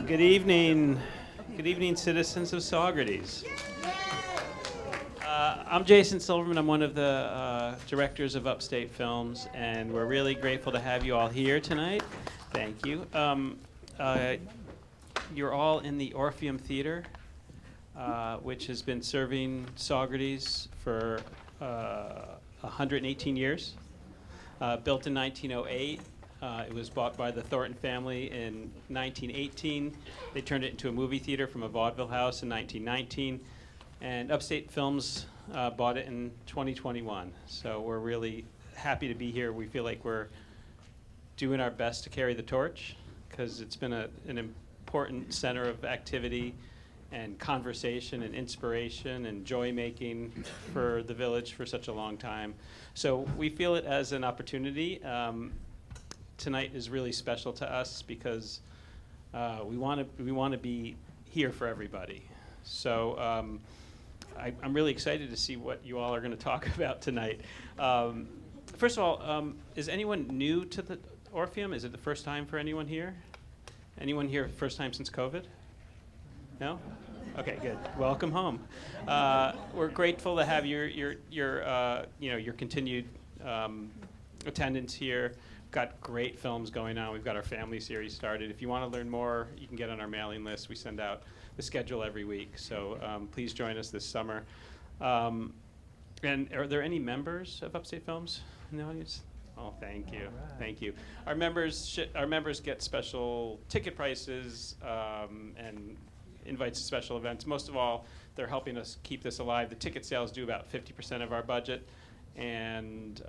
Good evening. Good evening, citizens of Saugerties. I'm Jason Silverman. I'm one of the directors of Upstate Films, and we're really grateful to have you all here tonight. Thank you. You're all in the Orpheum Theater, which has been serving Saugerties for 118 years. Built in 1908. It was bought by the Thornton family in 1918. They turned it into a movie theater from a vaudeville house in 1919. And Upstate Films bought it in 2021. So we're really happy to be here. We feel like we're doing our best to carry the torch because it's been an important center of activity and conversation and inspiration and joy-making for the village for such a long time. So we feel it as an opportunity. Tonight is really special to us because we want to be here for everybody. So I'm really excited to see what you all are going to talk about tonight. First of all, is anyone new to the Orpheum? Is it the first time for anyone here? Anyone here first time since COVID? No? Okay, good. Welcome home. We're grateful to have your continued attendance here. Got great films going on. We've got our family series started. If you want to learn more, you can get on our mailing list. We send out the schedule every week. So please join us this summer. And are there any members of Upstate Films in the audience? Oh, thank you. Right. Thank you. Our members get special ticket prices and invites to special events. Most of all, they're helping us keep this alive. The ticket sales do about 50% of our budget, and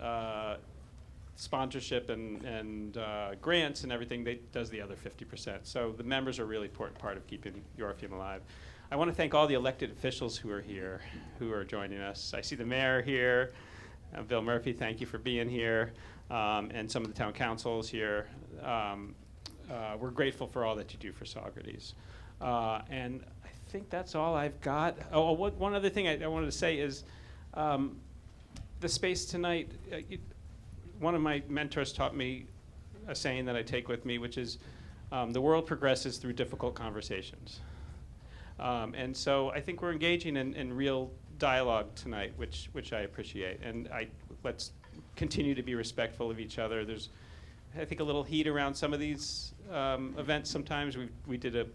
sponsorship and grants and everything does the other 50%. So the members are a really important part of keeping the Orpheum alive. I want to thank all the elected officials who are here, who are joining us. I see the mayor here. Bill Murphy, thank you for being here. And some of the town councils here. We're grateful for all that you do for Saugerties. And I think that's all I've got. One other thing I wanted to say is the space tonight, one of my mentors taught me a saying that I take with me, which is the world progresses through difficult conversations. And so I think we're engaging in real dialogue tonight, which I appreciate. And let's continue to be respectful of each other. There's, I think, a little heat around some of these events sometimes. We did a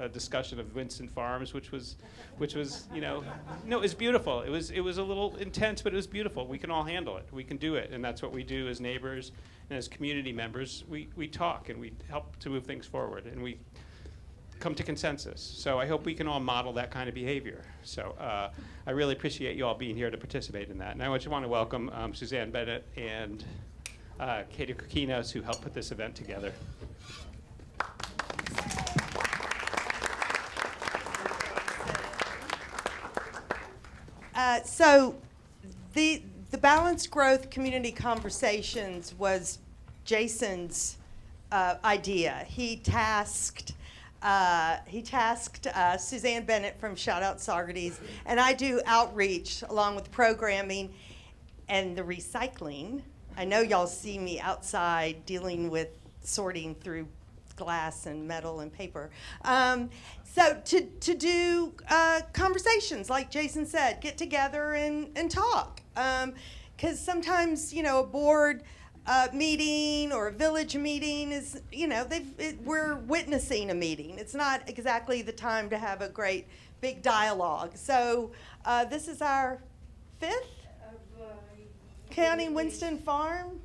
discussion of Winston Farms, which was, no, it was beautiful. It was a little intense, but it was beautiful. We can all handle it. We can do it, and that's what we do as neighbors and as community members. We talk and we help to move things forward, and we come to consensus. So I hope we can all model that kind of behavior. So I really appreciate you all being here to participate in that. And I just want to welcome Suzanne Bennett and Katie Kokinos, who helped put this event together. So the Balanced Growth Community Conversations was Jason's idea. He tasked Suzanne Bennett from ShoutOut Saugerties, and I do outreach along with programming and the recycling. I know y'all see me outside dealing with sorting through glass and metal and paper. So to do conversations, like Jason said, get together and talk. Because sometimes, a board meeting or a village meeting is, we're witnessing a meeting. It's not exactly the time to have a great big dialogue. So this is our fifth? Counting Winston Farm?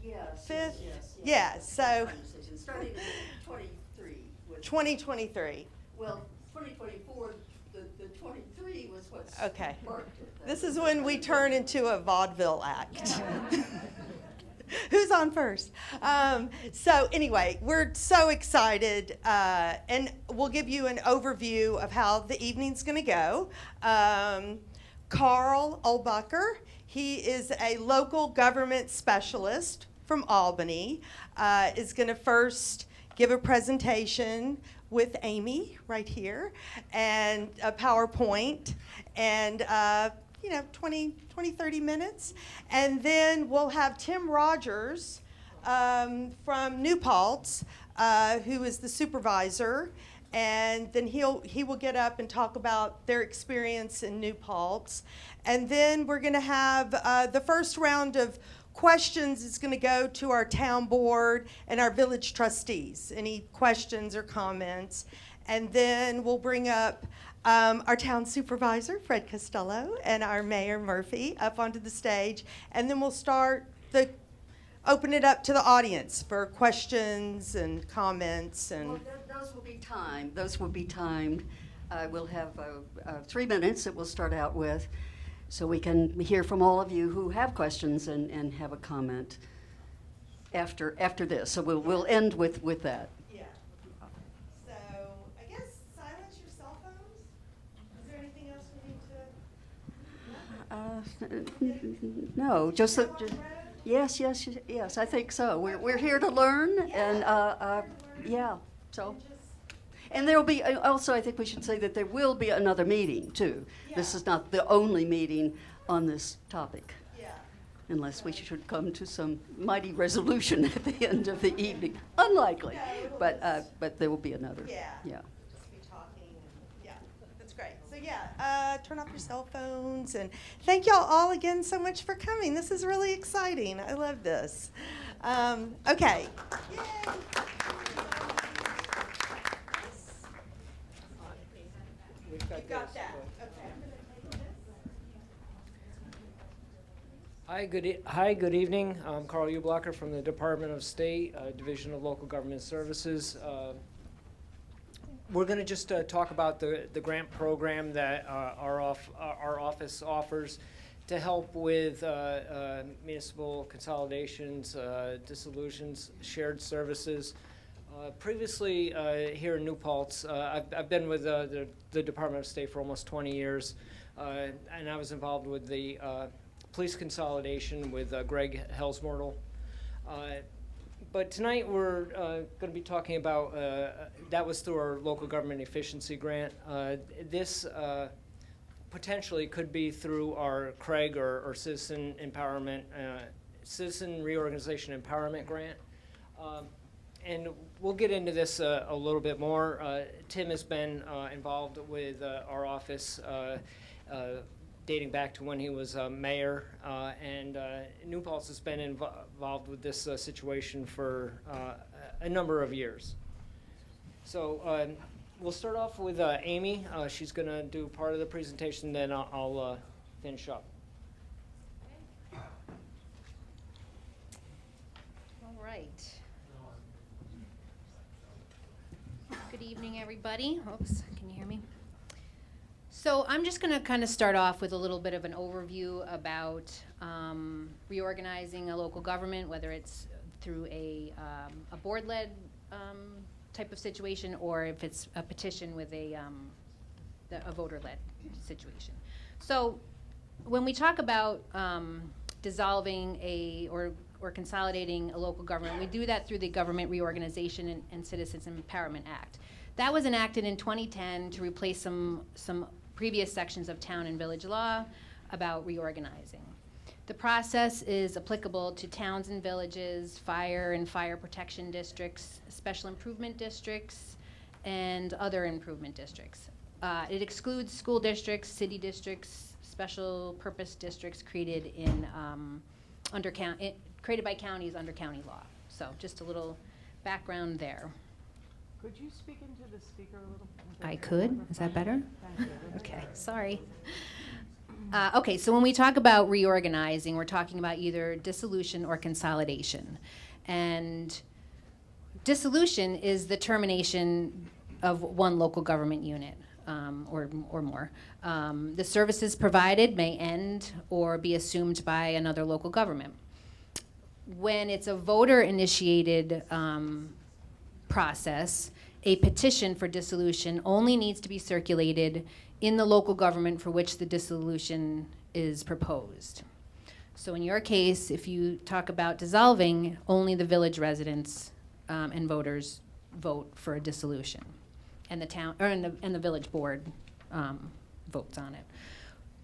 Yes. Fifth? Yes. Yeah, so. Starting in 23. 2023. Well, 2024, the 23 was what Okay. sparked it. This is when we turn into a vaudeville act. Who's on first? So anyway, we're so excited, and we'll give you an overview of how the evening's going to go. Carl Ublacker, he is a local government specialist from Albany, is going to first give a presentation with Amy right here and a PowerPoint and 20, 30 minutes. And then we'll have Tim Rogers from New Paltz, who is the supervisor, and then he will get up and talk about their experience in New Paltz. And then we're going to have the first round of questions is going to go to our town board and our village trustees. Any questions or comments? And then we'll bring up our town supervisor, Fred Costello, and our mayor, Murphy, up onto the stage. And then we'll open it up to the audience for questions and comments. And Well, those will be timed. Those will be timed. We'll have 3 minutes that we'll start out with, so we can hear from all of you who have questions and have a comment after this. So we'll end with that. yeah. So I guess silence your cell phones. Is there anything else we need to? No, just Go on the road? yes. I think so. We're here to learn, and yeah. So. And there will be, also I think we should say that there will be another meeting too. This Yeah. is not the only meeting on this topic, Yeah. unless we should come to some mighty resolution at the end of the evening. Unlikely, No, but there will be another. Yeah. Yeah. Just be talking. Yeah, that's great. So yeah, turn off your cell phones, and thank y'all all again so much for coming. This is really exciting. I love this. Okay. Yay. You've got that. Okay. I'm gonna take this. Hi, good evening. I'm Carl Ublacker from the Department of State, Division of Local Government Services. We're going to just talk about the grant program that our office offers to help with municipal consolidations, dissolutions, shared services. Previously, here in New Paltz, I've been with the Department of State for almost 20 years, and I was involved with the police consolidation with Greg Helsmortel. But tonight we're going to be talking about, that was through our local government efficiency grant. This potentially could be through our CREG or Citizen Empowerment, Citizen Reorganization Empowerment Grant. And we'll get into this a little bit more. Tim has been involved with our office dating back to when he was mayor, and New Paltz has been involved with this situation for a number of years. So we'll start off with Amy. She's going to do part of the presentation, then I'll finish up. All right. Good evening, everybody. Oops, can you hear me? So I'm just going to kind of start off with a little bit of an overview about reorganizing a local government, whether it's through a board-led type of situation or if it's a petition with a voter-led situation. So when we talk about dissolving or consolidating a local government, we do that through the Government Reorganization and Citizens Empowerment Act. That was enacted in 2010 to replace some previous sections of town and village law about reorganizing. The process is applicable to towns and villages, fire and fire protection districts, special improvement districts, and other improvement districts. It excludes school districts, city districts, special purpose districts created in created by counties under county law. So just a little background there. Could you speak into the speaker a little? I could. Is that better? Thank you. Okay, sorry. Okay, so when we talk about reorganizing, we're talking about either dissolution or consolidation. And dissolution is the termination of one local government unit or more. The services provided may end or be assumed by another local government. When it's a voter-initiated process, a petition for dissolution only needs to be circulated in the local government for which the dissolution is proposed. So in your case, if you talk about dissolving, only the village residents and voters vote for a dissolution, and the town and the village board votes on it.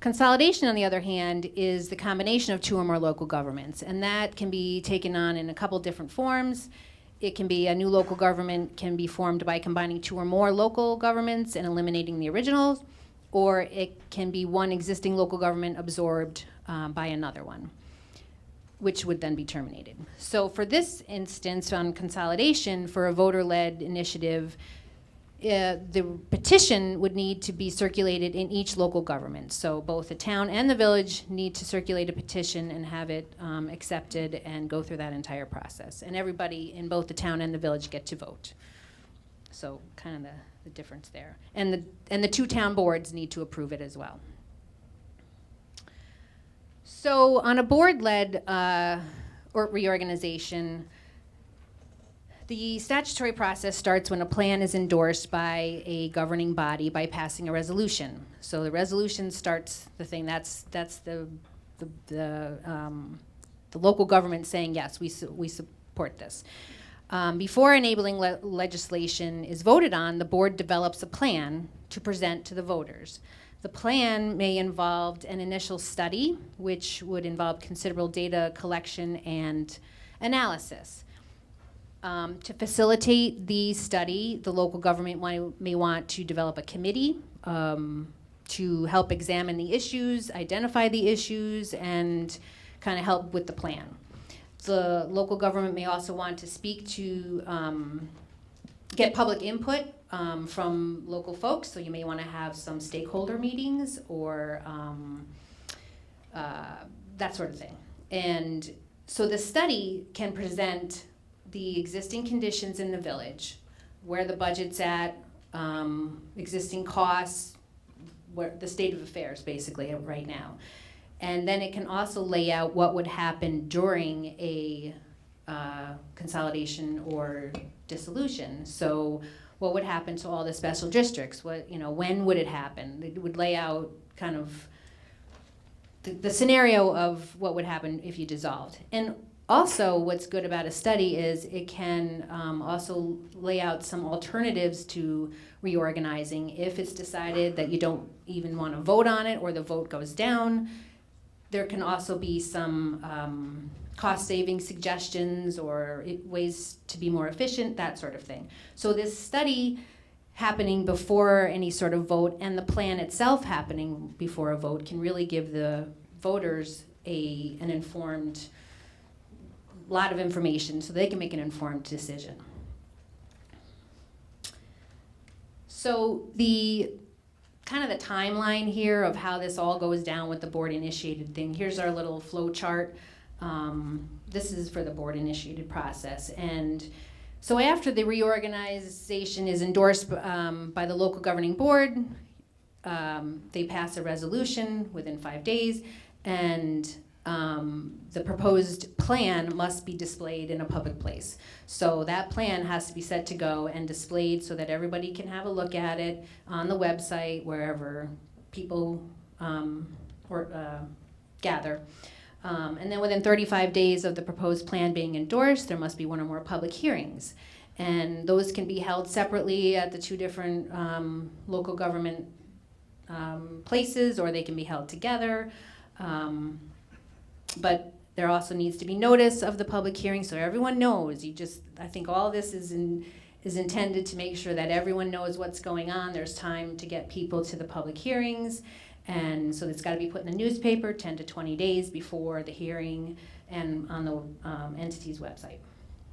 Consolidation, on the other hand, is the combination of two or more local governments, and that can be taken on in a couple different forms. it can be a new local government can be formed by combining 2 or more local governments and eliminating the originals, or it can be one existing local government absorbed by another one, which would then be terminated. So for this instance on consolidation for a voter-led initiative, the petition would need to be circulated in each local government. So both the town and the village need to circulate a petition and have it accepted and go through that entire process. And everybody in both the town and the village get to vote. So kind of the difference there. And the 2 town boards need to approve it as well. So on a board-led or reorganization, the statutory process starts when a plan is endorsed by a governing body by passing a resolution. So the resolution starts the thing. That's the local government saying yes, we support this. Before enabling legislation is voted on, the board develops a plan to present to the voters. The plan may involve an initial study, which would involve considerable data collection and analysis. To facilitate the study, the local government may want to develop a committee to help examine the issues, identify the issues, and kind of help with the plan. The local government may also want to speak to get public input from local folks, so you may want to have some stakeholder meetings or that sort of thing. And so the study can present the existing conditions in the village, where the budget's at, existing costs, where the state of affairs basically right now. And then it can also lay out what would happen during a consolidation or dissolution. So what would happen to all the special districts? When would it happen? It would lay out kind of the scenario of what would happen if you dissolved. And also, what's good about a study is it can also lay out some alternatives to reorganizing. If it's decided that you don't even want to vote on it or the vote goes down, there can also be some cost-saving suggestions or ways to be more efficient, that sort of thing. So this study happening before any sort of vote and the plan itself happening before a vote can really give the voters an informed lot of information so they can make an informed decision. So the kind of the timeline here of how this all goes down with the board initiated thing. Here's our little flow chart. This is for the board initiated process. And so after the reorganization is endorsed by the local governing board, they pass a resolution within 5 days, and the proposed plan must be displayed in a public place. So that plan has to be set to go and displayed so that everybody can have a look at it on the website, wherever people gather. And then within 35 days of the proposed plan being endorsed, there must be 1 or more public hearings. And those can be held separately at the 2 different local government places, or they can be held together. But there also needs to be notice of the public hearing so everyone knows. I think all this is intended to make sure that everyone knows what's going on. There's time to get people to the public hearings. And so it's got to be put in the newspaper 10 to 20 days before the hearing and on the entity's website.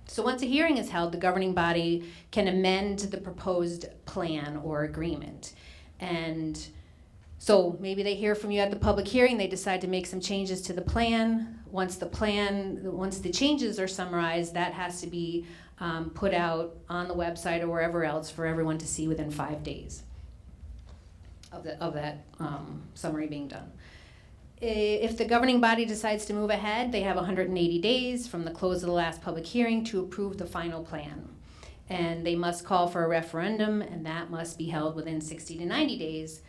So once a hearing is held, the governing body can amend the proposed plan or agreement. And so maybe they hear from you at the public hearing, they decide to make some changes to the plan. Once the changes are summarized, that has to be put out on the website or wherever else for everyone to see within 5 days of that summary being done. If the governing body decides to move ahead, they have 180 days from the close of the last public hearing to approve the final plan. And they must call for a referendum, and that must be held within 60 to 90 days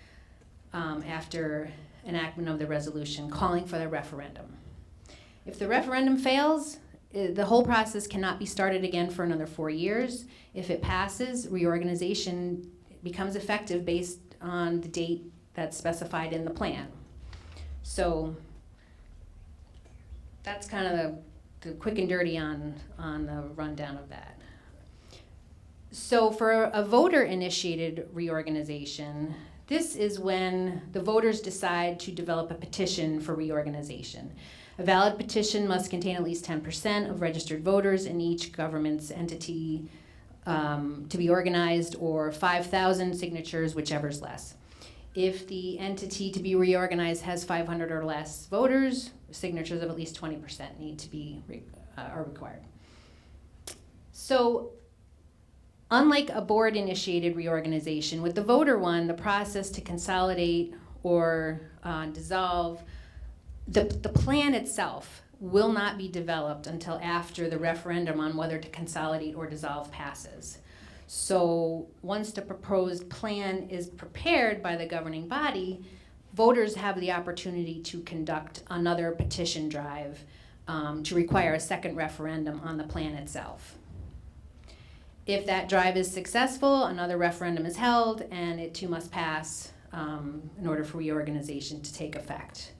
after enactment of the resolution calling for the referendum. If the referendum fails, the whole process cannot be started again for another 4 years. If it passes, reorganization becomes effective based on the date that's specified in the plan. So that's kind of the quick and dirty on the rundown of that. So for a voter-initiated reorganization, this is when the voters decide to develop a petition for reorganization. A valid petition must contain at least 10% of registered voters in each government's entity to be organized, or 5,000 signatures, whichever's less. If the entity to be reorganized has 500 or less voters, signatures of at least 20% need to be are required. So, unlike a board-initiated reorganization, with the voter one, the process to consolidate or dissolve, the plan itself will not be developed until after the referendum on whether to consolidate or dissolve passes. So once the proposed plan is prepared by the governing body, voters have the opportunity to conduct another petition drive to require a second referendum on the plan itself. If that drive is successful, another referendum is held, and it too must pass in order for reorganization to take effect.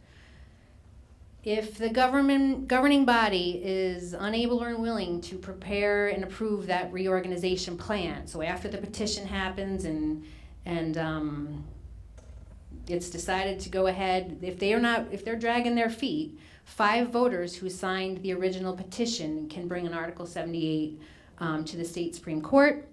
If the governing body is unable or unwilling to prepare and approve that reorganization plan, so after the petition happens and it's decided to go ahead, if they're dragging their feet, 5 voters who signed the original petition can bring an Article 78 to the state Supreme Court,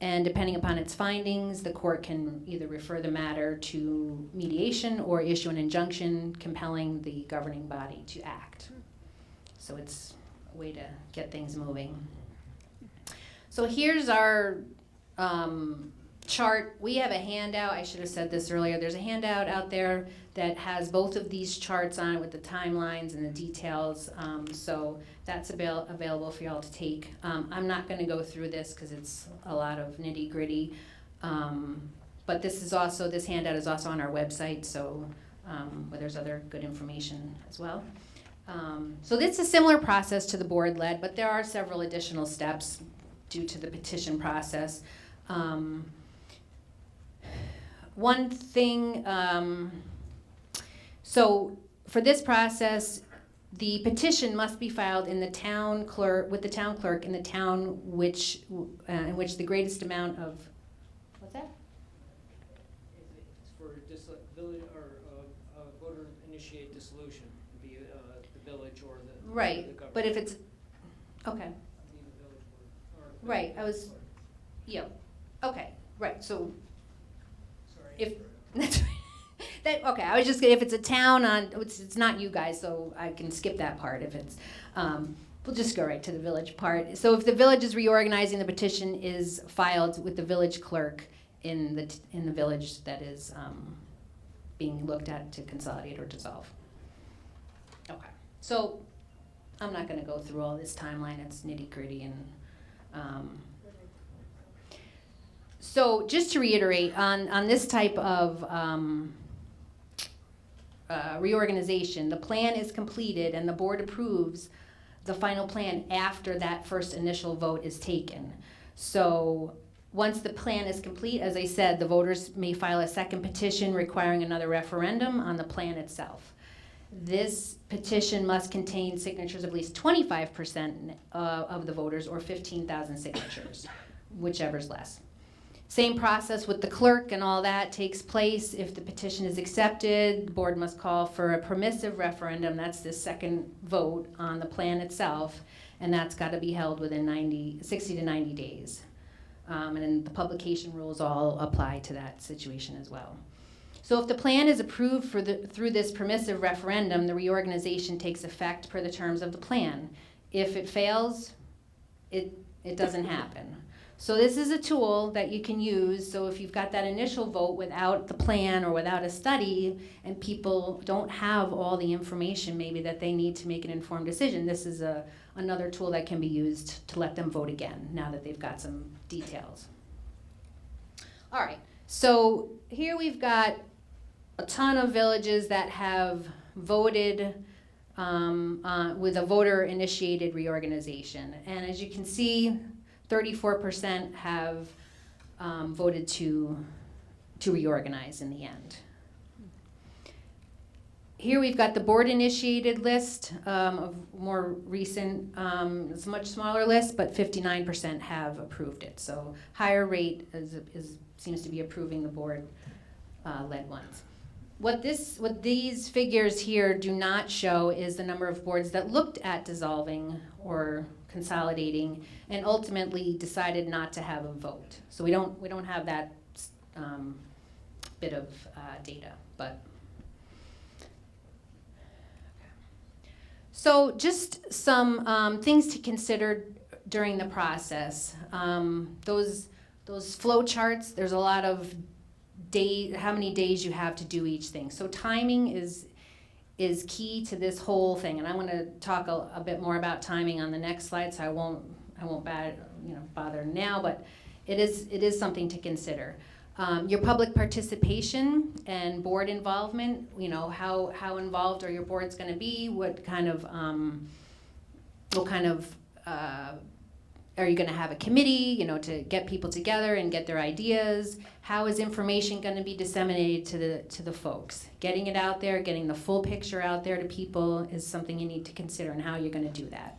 and depending upon its findings, the court can either refer the matter to mediation or issue an injunction compelling the governing body to act. So it's a way to get things moving. So here's our chart. We have a handout. I should have said this earlier. There's a handout out there that has both of these charts on it with the timelines and the details. So that's available for y'all to take. I'm not going to go through this because it's a lot of nitty gritty. But this handout is also on our website, so where there's other good information as well. So this is a similar process to the board-led, but there are several additional steps due to the petition process. One thing, so for this process, the petition must be filed in the town clerk, with the town clerk in the town in which the greatest amount of, what's that? It's for village or voter initiate dissolution, be the village or the Right, the government. but if it's, okay, Be the village or right, yeah, okay, right, so sorry. if, that's right. Okay, I was just, if it's a town it's not you guys, so I can skip that part if it's, we'll just go right to the village part. So if the village is reorganizing, the petition is filed with the village clerk in the village that is being looked at to consolidate or dissolve. Okay, so I'm not gonna go through all this timeline, it's nitty gritty and, so just to reiterate, on this type of reorganization, the plan is completed and the board approves the final plan after that first initial vote is taken. So once the plan is complete, as I said, the voters may file a second petition requiring another referendum on the plan itself. This petition must contain signatures of at least 25% of the voters, or 15,000 signatures, whichever's less. Same process with the clerk and all that takes place. If the petition is accepted, the board must call for a permissive referendum. That's the second vote on the plan itself, and that's got to be held within 60 to 90 days. And then the publication rules all apply to that situation as well. So if the plan is approved through this permissive referendum, the reorganization takes effect per the terms of the plan. If it fails, it doesn't happen. So this is a tool that you can use. So if you've got that initial vote without the plan or without a study, and people don't have all the information maybe that they need to make an informed decision, this is another tool that can be used to let them vote again now that they've got some details. All right, so here we've got a ton of villages that have voted with a voter-initiated reorganization. And as you can see, 34% have voted to reorganize in the end. here we've got the board-initiated list of more recent, it's a much smaller list, but 59% have approved it. So higher rate seems to be approving the board-led ones. What these figures here do not show is the number of boards that looked at dissolving or consolidating and ultimately decided not to have a vote. So we don't have that bit of data, but. So just some things to consider during the process. Those flow charts, there's a lot of how many days you have to do each thing. So timing is key to this whole thing, and I'm going to talk a bit more about timing on the next slide, so I won't bother now, but it is something to consider. Your public participation and board involvement, how involved are your boards going to be? What kind of are you going to have a committee, to get people together and get their ideas? How is information going to be disseminated to the folks? Getting it out there, getting the full picture out there to people is something you need to consider, and how you're going to do that.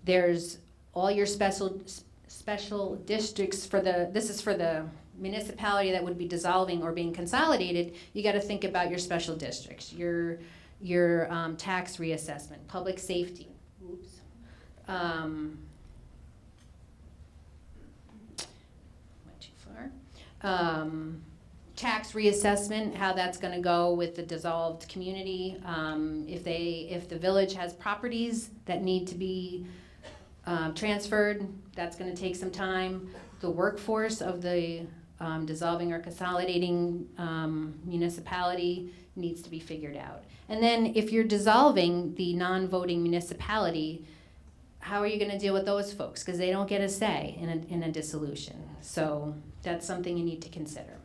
There's all your special districts this is for the municipality that would be dissolving or being consolidated. You got to think about your special districts, your tax reassessment, public safety. Oops. Went too far. Tax reassessment, how that's going to go with the dissolved community. If the village has properties that need to be transferred, that's going to take some time. The workforce of the dissolving or consolidating municipality needs to be figured out. And then if you're dissolving the non-voting municipality, how are you going to deal with those folks? Because they don't get a say in a dissolution. So that's something you need to consider.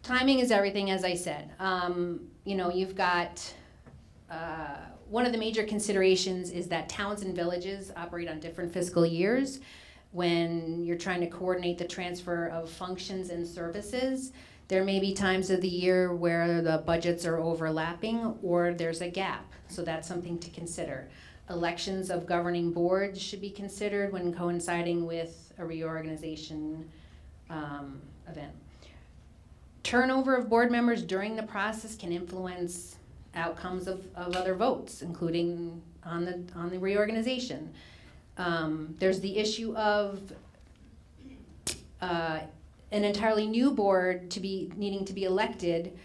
Timing is everything, as I said. You've got one of the major considerations is that towns and villages operate on different fiscal years. When you're trying to coordinate the transfer of functions and services, there may be times of the year where the budgets are overlapping or there's a gap. So that's something to consider. Elections of governing boards should be considered when coinciding with a reorganization event. Turnover of board members during the process can influence outcomes of other votes, including on the reorganization. There's the issue of an entirely new board needing to be elected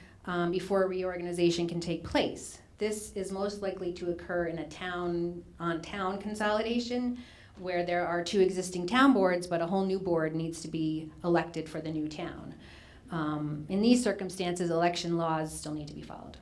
before a reorganization can take place. This is most likely to occur in a town-on-town consolidation where there are 2 existing town boards, but a whole new board needs to be elected for the new town. In these circumstances, election laws still need to be followed.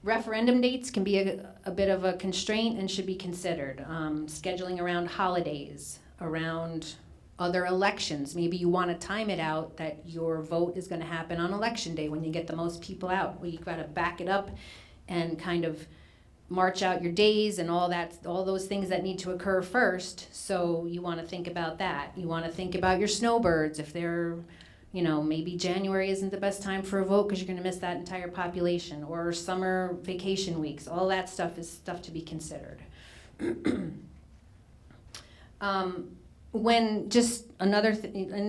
Referendum dates can be a bit of a constraint and should be considered. Scheduling around holidays, around other elections. Maybe you want to time it out that your vote is going to happen on election day when you get the most people out. Well, you've got to back it up and kind of march out your days and all those things that need to occur first. So you want to think about that. You want to think about your snowbirds. If they're, maybe January isn't the best time for a vote because you're going to miss that entire population, or summer vacation weeks. All that stuff is stuff to be considered. When just another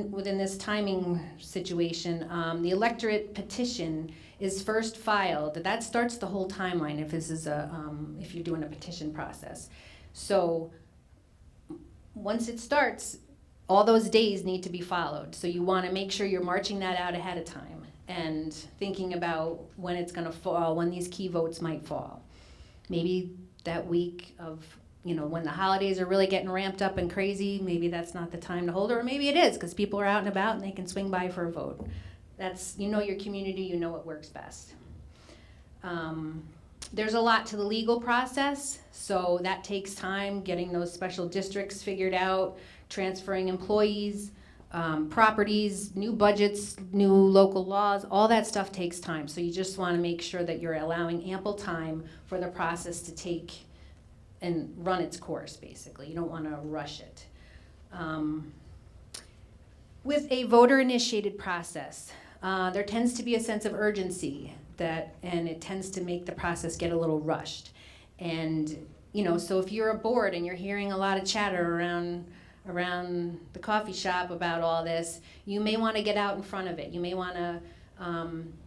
within this timing situation, the electorate petition is first filed. That starts the whole timeline if this is if you're doing a petition process. So once it starts, all those days need to be followed. So you want to make sure you're marching that out ahead of time and thinking about when it's going to fall, when these key votes might fall. Maybe that week of, when the holidays are really getting ramped up and crazy, maybe that's not the time to hold it, or maybe it is because people are out and about and they can swing by for a vote. That's, your community, what works best. There's a lot to the legal process, so that takes time, getting those special districts figured out, transferring employees, properties, new budgets, new local laws, all that stuff takes time. So you just want to make sure that you're allowing ample time for the process to take and run its course, basically. You don't want to rush it. With a voter-initiated process, there tends to be a sense of urgency and it tends to make the process get a little rushed. And, so if you're a board and you're hearing a lot of chatter around the coffee shop about all this, you may want to get out in front of it. You may want to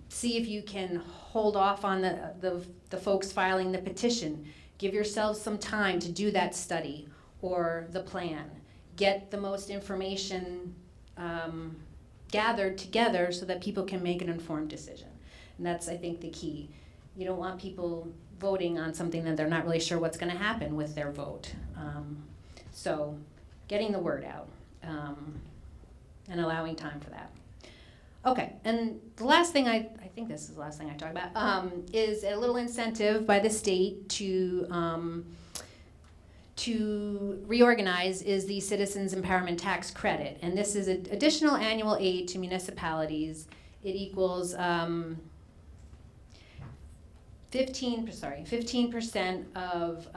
see if you can hold off on the folks filing the petition. Give yourselves some time to do that study or the plan. Get the most information gathered together so that people can make an informed decision. And that's, I think, the key. You don't want people voting on something that they're not really sure what's going to happen with their vote. So getting the word out and allowing time for that. Okay, and the last thing I think this is the last thing I talk about, is a little incentive by the state to reorganize is the Citizens Empowerment Tax Credit. And this is an additional annual aid to municipalities. It equals 15% of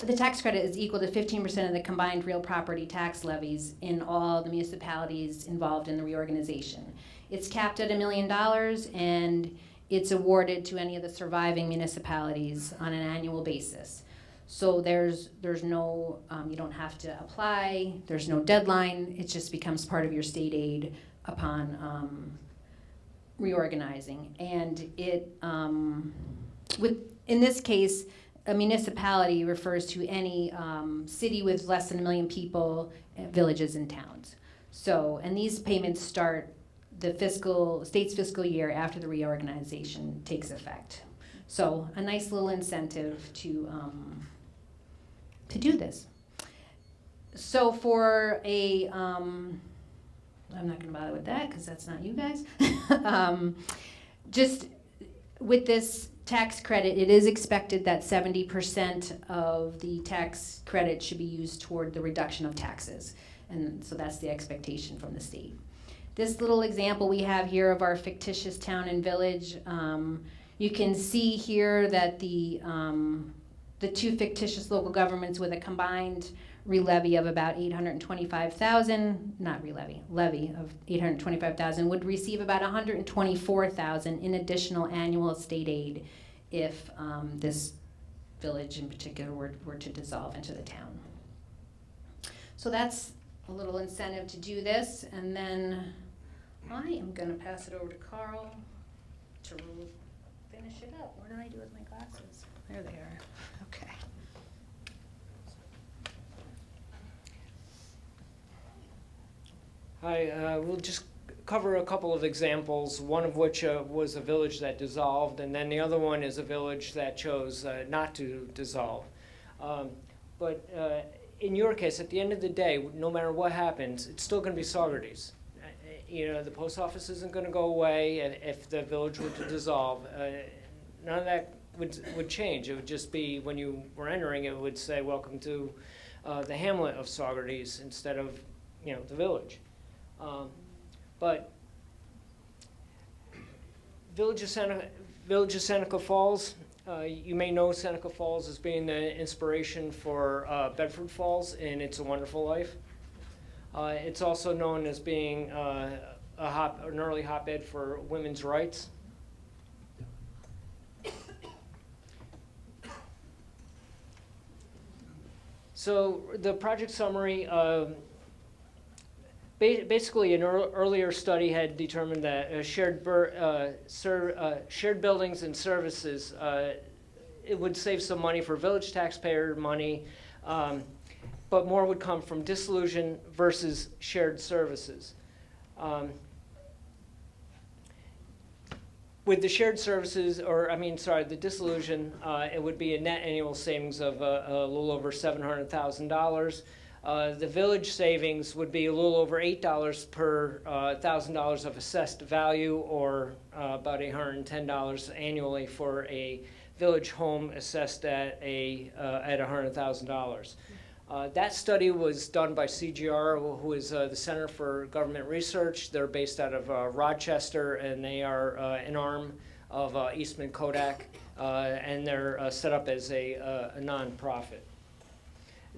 the tax credit is equal to 15% of the combined real property tax levies in all the municipalities involved in the reorganization. It's capped at $1 million, and it's awarded to any of the surviving municipalities on an annual basis. So there's no, you don't have to apply, there's no deadline, it just becomes part of your state aid upon reorganizing. And it, in this case, a municipality refers to any city with less than 1 million people, villages and towns. So, and these payments start the state's fiscal year after the reorganization takes effect. So a nice little incentive to do this. So for a, I'm not gonna bother with that because that's not you guys. Just with this tax credit, it is expected that 70% of the tax credit should be used toward the reduction of taxes. And so that's the expectation from the state. This little example we have here of our fictitious town and village, you can see here that the two fictitious local governments with a combined levy of about 825,000, not levy of 825,000 would receive about 124,000 in additional annual state aid if this village in particular were to dissolve into the town. So that's a little incentive to do this, and then I am going to pass it over to Carl to finish it up. What did I do with my glasses? There they are. Okay. Hi, we'll just cover a couple of examples, one of which was a village that dissolved, and then the other one is a village that chose not to dissolve. But in your case, at the end of the day, no matter what happens, it's still going to be Saugerties. The post office isn't going to go away if the village were to dissolve. None of that would change. It would just be, when you were entering, it would say, welcome to the hamlet of Saugerties instead of, the village. But Village of Seneca Falls, you may know Seneca Falls as being the inspiration for Bedford Falls in It's a Wonderful Life. It's also known as being an early hotbed for women's rights. So the project summary, basically an earlier study had determined that shared buildings and services, it would save some money for village taxpayer money, but more would come from dissolution versus shared services. With the shared services, the dissolution, it would be a net annual savings of a little over $700,000. The village savings would be a little over $8 per $1,000 of assessed value, or about $810 annually for a village home assessed at $100,000. That study was done by CGR, who is the Center for Government Research. They're based out of Rochester, and they are an arm of Eastman Kodak, and they're set up as a nonprofit.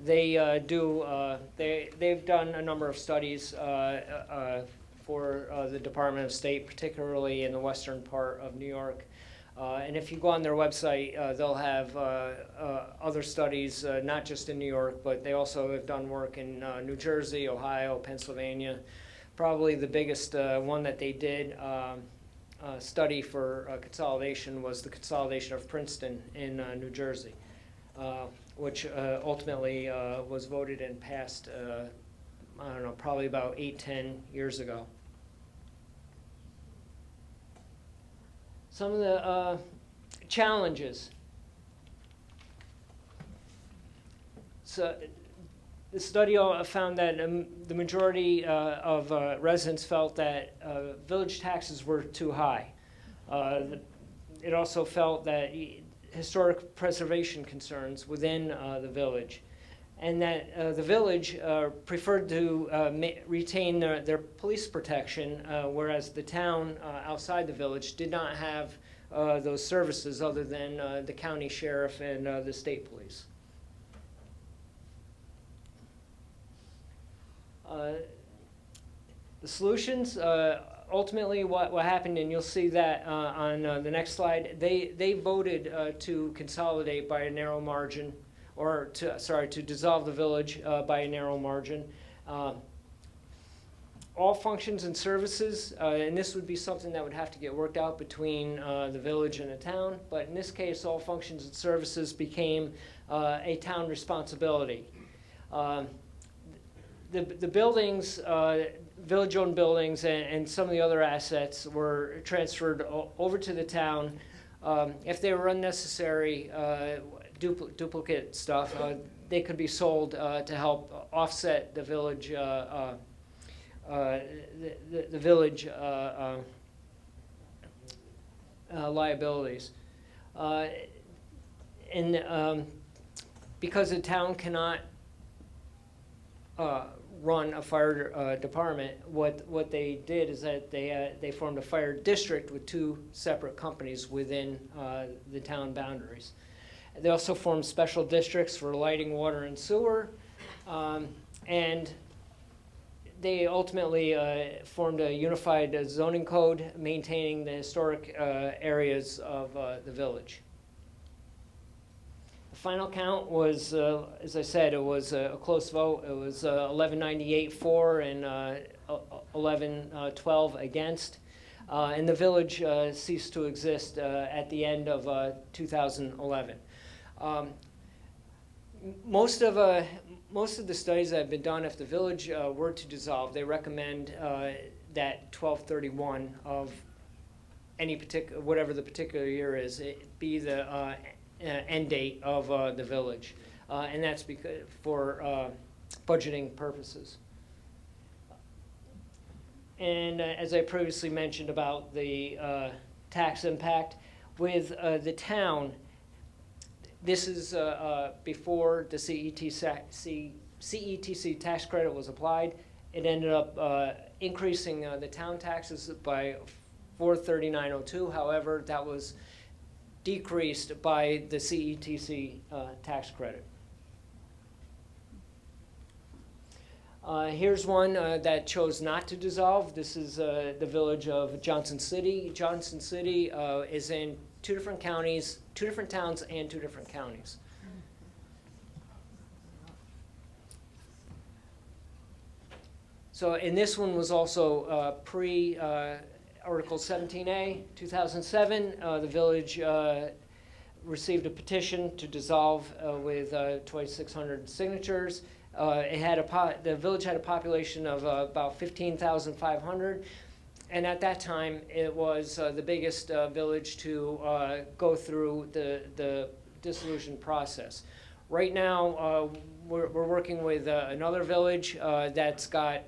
They've done a number of studies for for the Department of State, particularly in the western part of New York. And if you go on their website, they'll have other studies, not just in New York, but they also have done work in New Jersey, Ohio, Pennsylvania. Probably the biggest one that they did study for consolidation was the consolidation of Princeton in New Jersey, which ultimately was voted and passed, I don't know, probably about 8-10 years ago. Some of the challenges. So the study found that the majority of residents felt that village taxes were too high. It also felt that historic preservation concerns within the village, and that the village preferred to retain their police protection, whereas the town outside the village did not have those services other than the county sheriff and the state police. The solutions, ultimately what happened, and you'll see that on the next slide, they voted to consolidate by a narrow margin, or to dissolve the village by a narrow margin. All functions and services, and this would be something that would have to get worked out between the village and the town, but in this case, all functions and services became a town responsibility. The buildings, village-owned buildings, and some of the other assets were transferred over to the town. If they were unnecessary, duplicate stuff, they could be sold to help offset the village, the village liabilities. And because the town cannot run a fire department, what they did is that they formed a fire district with 2 separate companies within the town boundaries. They also formed special districts for lighting, water, and sewer, and they ultimately formed a unified zoning code maintaining the historic areas of the village. The final count was, as I said, it was a close vote. It was 1198 for and 1112 against. And the village ceased to exist at the end of 2011. Most of the studies that have been done, if the village were to dissolve, they recommend that 12/31 of any particular, whatever the particular year is, it be the end date of the village, and that's because for budgeting purposes. And as I previously mentioned about the tax impact with the town, this is before the CETC tax credit was applied. It ended up increasing the town taxes by $439.02. However, that was decreased by the CETC tax credit. Here's one that chose not to dissolve. This is the village of Johnson City. Johnson City is in 2 different counties, 2 different towns, and 2 different counties. So, and this one was also pre Article 17A, 2007. The village received a petition to dissolve with 2,600 signatures. The village had a population of about 15,500, and at that time it was the biggest village to go through the dissolution process. Right now we're working with another village that's got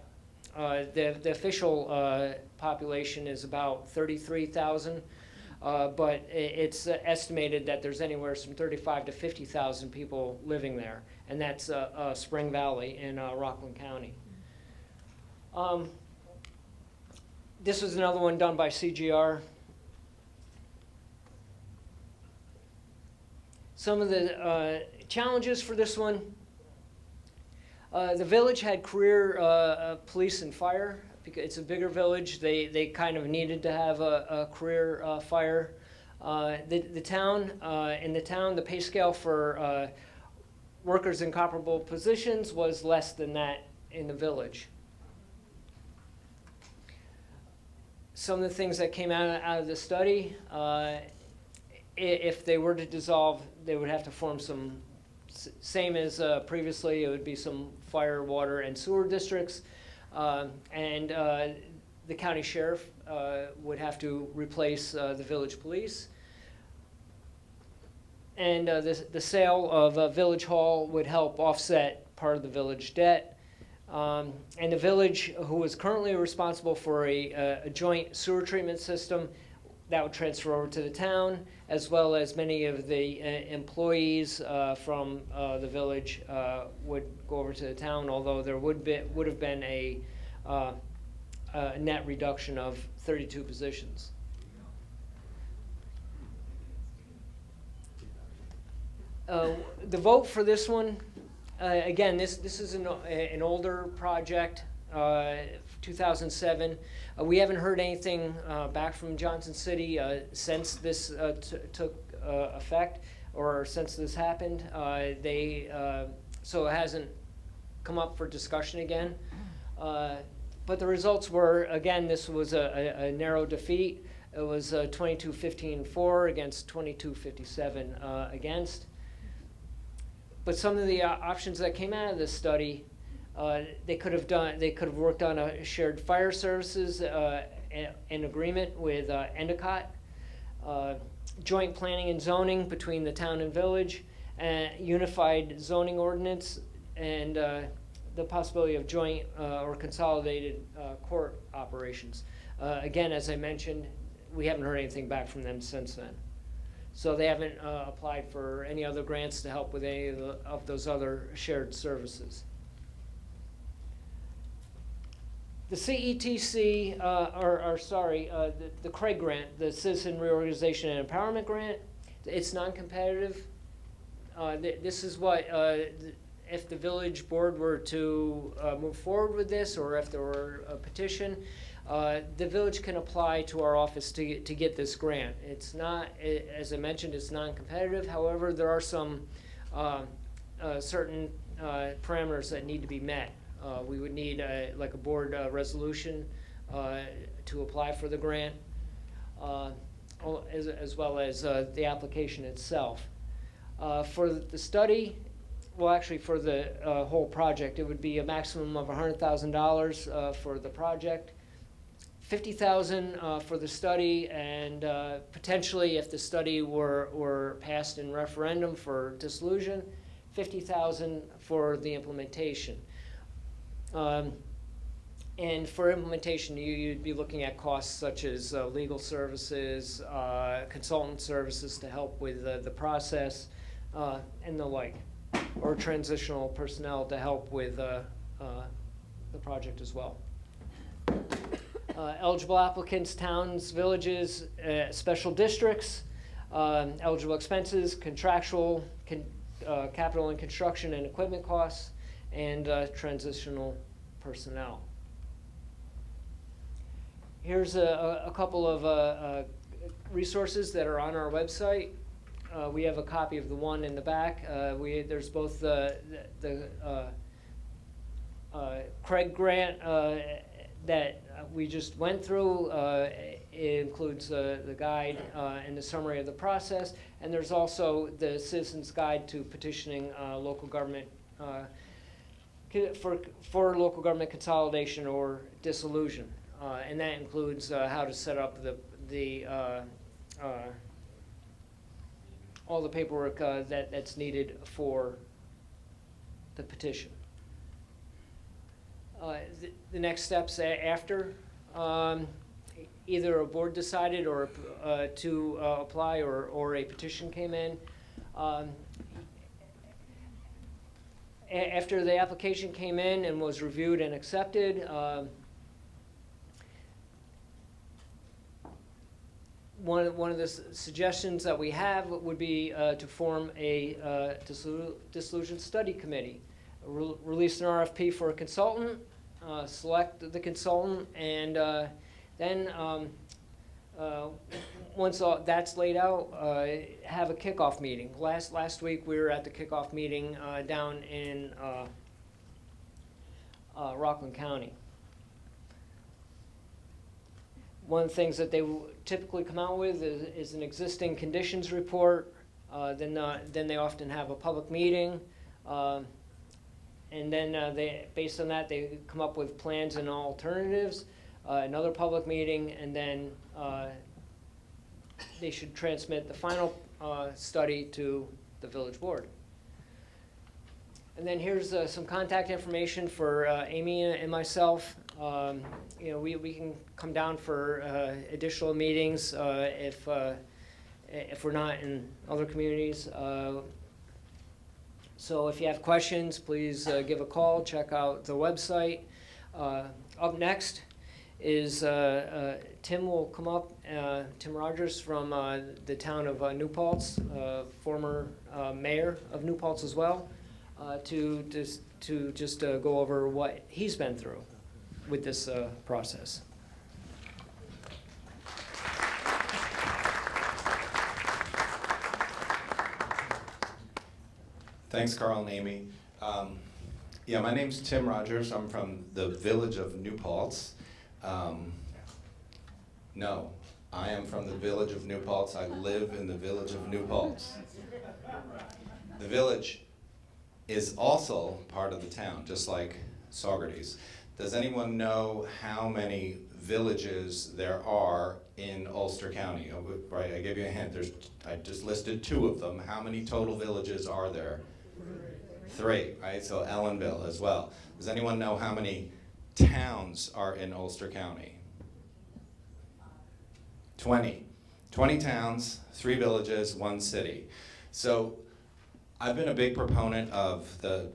the official population is about 33,000, but it's estimated that there's anywhere from 35 to 50,000 people living there, and that's Spring Valley in Rockland County. This was another one done by CGR. Some of the challenges for this one. The village had career police and fire because it's a bigger village. They kind of needed to have a career fire. The town, the pay scale for workers in comparable positions was less than that in the village. Some of the things that came out of the study, if they were to dissolve, they would have to form some, same as previously, it would be some fire, water, and sewer districts. And the county sheriff would have to replace the village police. And the sale of Village Hall would help offset part of the village debt. And the village, who is currently responsible for a joint sewer treatment system, that would transfer over to the town, as well as many of the employees from the village would go over to the town, although there would have been a net reduction of 32 positions. The vote for this one, again, this is an older project, 2007. We haven't heard anything back from Johnson City since this took effect, or since this happened. So it hasn't come up for discussion again. But the results were, again, this was a narrow defeat. It was 22-15 for against 22-57 against. But some of the options that came out of this study, they could have worked on a shared fire services in agreement with Endicott, joint planning and zoning between the town and village, unified zoning ordinance, and the possibility of joint or consolidated court operations. Again, as I mentioned, we haven't heard anything back from them since then. So they haven't applied for any other grants to help with any of those other shared services. The CETC, the Craig grant, the Citizen Reorganization and Empowerment Grant, it's non-competitive. This is what, if the village board were to move forward with this, or if there were a petition, the village can apply to our office to get this grant. It's not, as I mentioned, it's non-competitive. However, there are some certain parameters that need to be met. We would need like a board resolution to apply for the grant, as well as the application itself. For the study, well, actually for the whole project, it would be a maximum of $100,000 for the project. $50,000 for the study, and potentially, if the study were passed in referendum for dissolution, $50,000 for the implementation. And for implementation, you'd be looking at costs such as legal services, consultant services to help with the process, and the like, or transitional personnel to help with the project as well. Eligible applicants, towns, villages, special districts, eligible expenses, contractual, capital and construction and equipment costs, and transitional personnel. Here's a couple of resources that are on our website. We have a copy of the one in the back. There's both the Craig grant that we just went through. It includes the guide and the summary of the process, and there's also the Citizen's Guide to Petitioning Local Government for local government consolidation or dissolution, and that includes how to set up all the paperwork that's needed for the petition. The next steps after, either a board decided or to apply, or a petition came in. After the application came in and was reviewed and accepted, one of the suggestions that we have would be to form a dissolution study committee, release an RFP for a consultant, select the consultant, and then once that's laid out, have a kickoff meeting. Last week we were at the kickoff meeting down in Rockland County. One of the things that they typically come out with is an existing conditions report. Then they often have a public meeting, and then based on that, they come up with plans and alternatives. Another public meeting, and then they should transmit the final study to the village board. And then here's some contact information for Amy and myself. We can come down for additional meetings if we're not in other communities. So if you have questions, please give a call, check out the website. Up next is Tim will come up, Tim Rogers from the town of New Paltz, former mayor of New Paltz as well, to just go over what he's been through with this process. Thanks, Carl and Amy. Yeah, my name's Tim Rogers. I'm from the Village of New Paltz. No, I am from the Village of New Paltz. I live in the Village of New Paltz. The village is also part of the town, just like Saugerties. Does anyone know how many villages there are in Ulster County? Right, I gave you a hint. I just listed 2 of them. How many total villages are there? 3, right? So Ellenville as well. Does anyone know how many towns are in Ulster County? 20. 20 towns, 3 villages, 1 city. So I've been a big proponent of the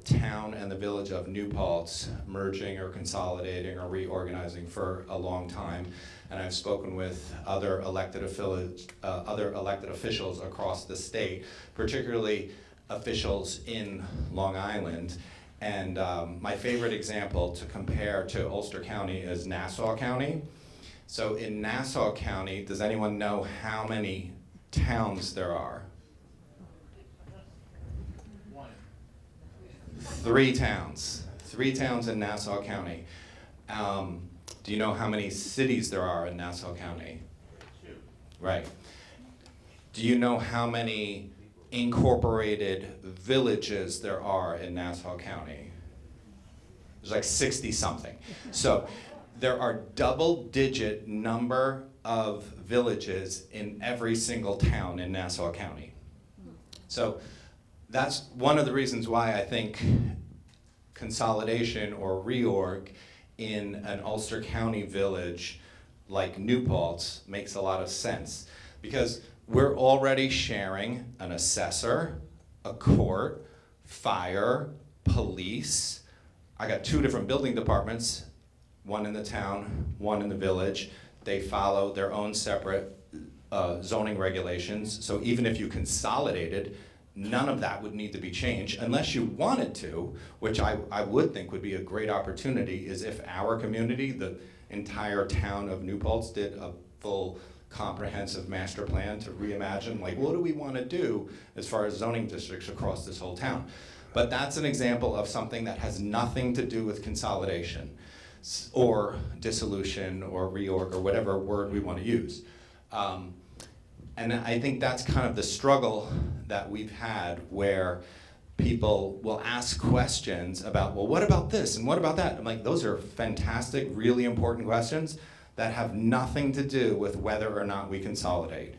town and the village of New Paltz merging or consolidating or reorganizing for a long time. And I've spoken with other elected officials across the state, particularly officials in Long Island. And my favorite example to compare to Ulster County is Nassau County. So in Nassau County, does anyone know how many towns there are? 3 towns. 3 towns in Nassau County. Do you know how many cities there are in Nassau County? 2. Right. Do you know how many incorporated villages there are in Nassau County? There's like 60-something. So there are double-digit number of villages in every single town in Nassau County. So that's one of the reasons why I think consolidation or reorg in an Ulster County village like New Paltz makes a lot of sense, because we're already sharing an assessor, a court, fire, police. I got 2 different building departments, one in the town, one in the village. They follow their own separate zoning regulations. So even if you consolidated, none of that would need to be changed unless you wanted to, which I would think would be a great opportunity, is if our community, the entire town of New Paltz, did a full comprehensive master plan to reimagine, like, what do we want to do as far as zoning districts across this whole town? But that's an example of something that has nothing to do with consolidation or dissolution or reorg or whatever word we want to use. And I think that's kind of the struggle that we've had, where people will ask questions about, well, what about this and what about that? I'm like, those are fantastic, really important questions that have nothing to do with whether or not we consolidate.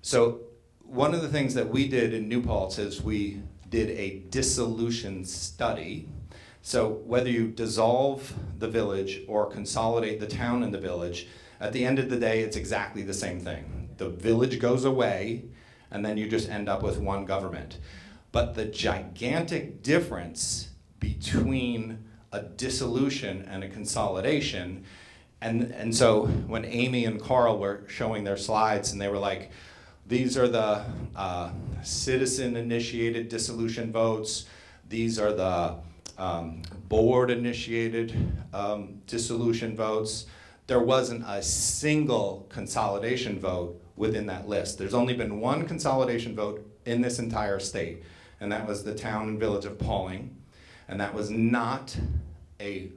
So one of the things that we did in New Paltz is we did a dissolution study. So whether you dissolve the village or consolidate the town and the village, at the end of the day, it's exactly the same thing. The village goes away, and then you just end up with one government. But the gigantic difference between a dissolution and a consolidation, and so when Amy and Carl were showing their slides, and they were like, these are the citizen-initiated dissolution votes, these are the board-initiated dissolution votes. There wasn't a single consolidation vote within that list. There's only been one consolidation vote in this entire state, and that was the town and village of Pauling, and that was not a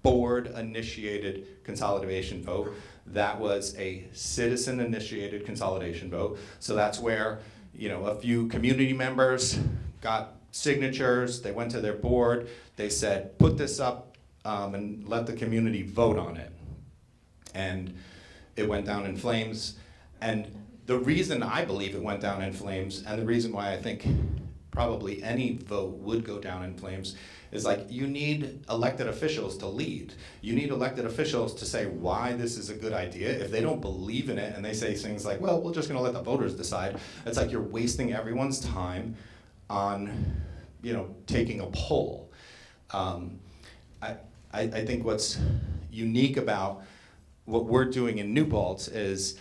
board-initiated consolidation vote. That was a citizen-initiated consolidation vote. So that's where, you know, a few community members got signatures, they went to their board, they said, put this up and let the community vote on it. And it went down in flames. And the reason I believe it went down in flames, and the reason why I think probably any vote would go down in flames, is like, you need elected officials to lead. You need elected officials to say why this is a good idea. If they don't believe in it and they say things like, well, we're just gonna let the voters decide, it's like you're wasting everyone's time on, you know, taking a poll. I think what's unique about what we're doing in New Paltz is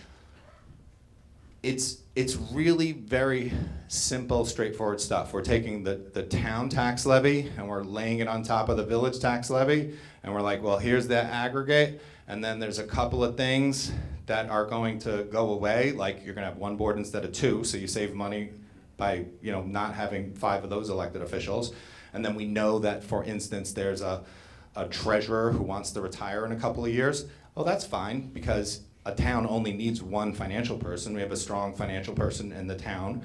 it's really very simple, straightforward stuff. We're taking the town tax levy and we're laying it on top of the village tax levy, and we're like, well, here's that aggregate, and then there's a couple of things that are going to go away, like you're gonna have one board instead of two, so you save money by, you know, not having 5 of those elected officials. And then we know that, for instance, there's a treasurer who wants to retire in a couple of years. Well, that's fine, because a town only needs one financial person. We have a strong financial person in the town.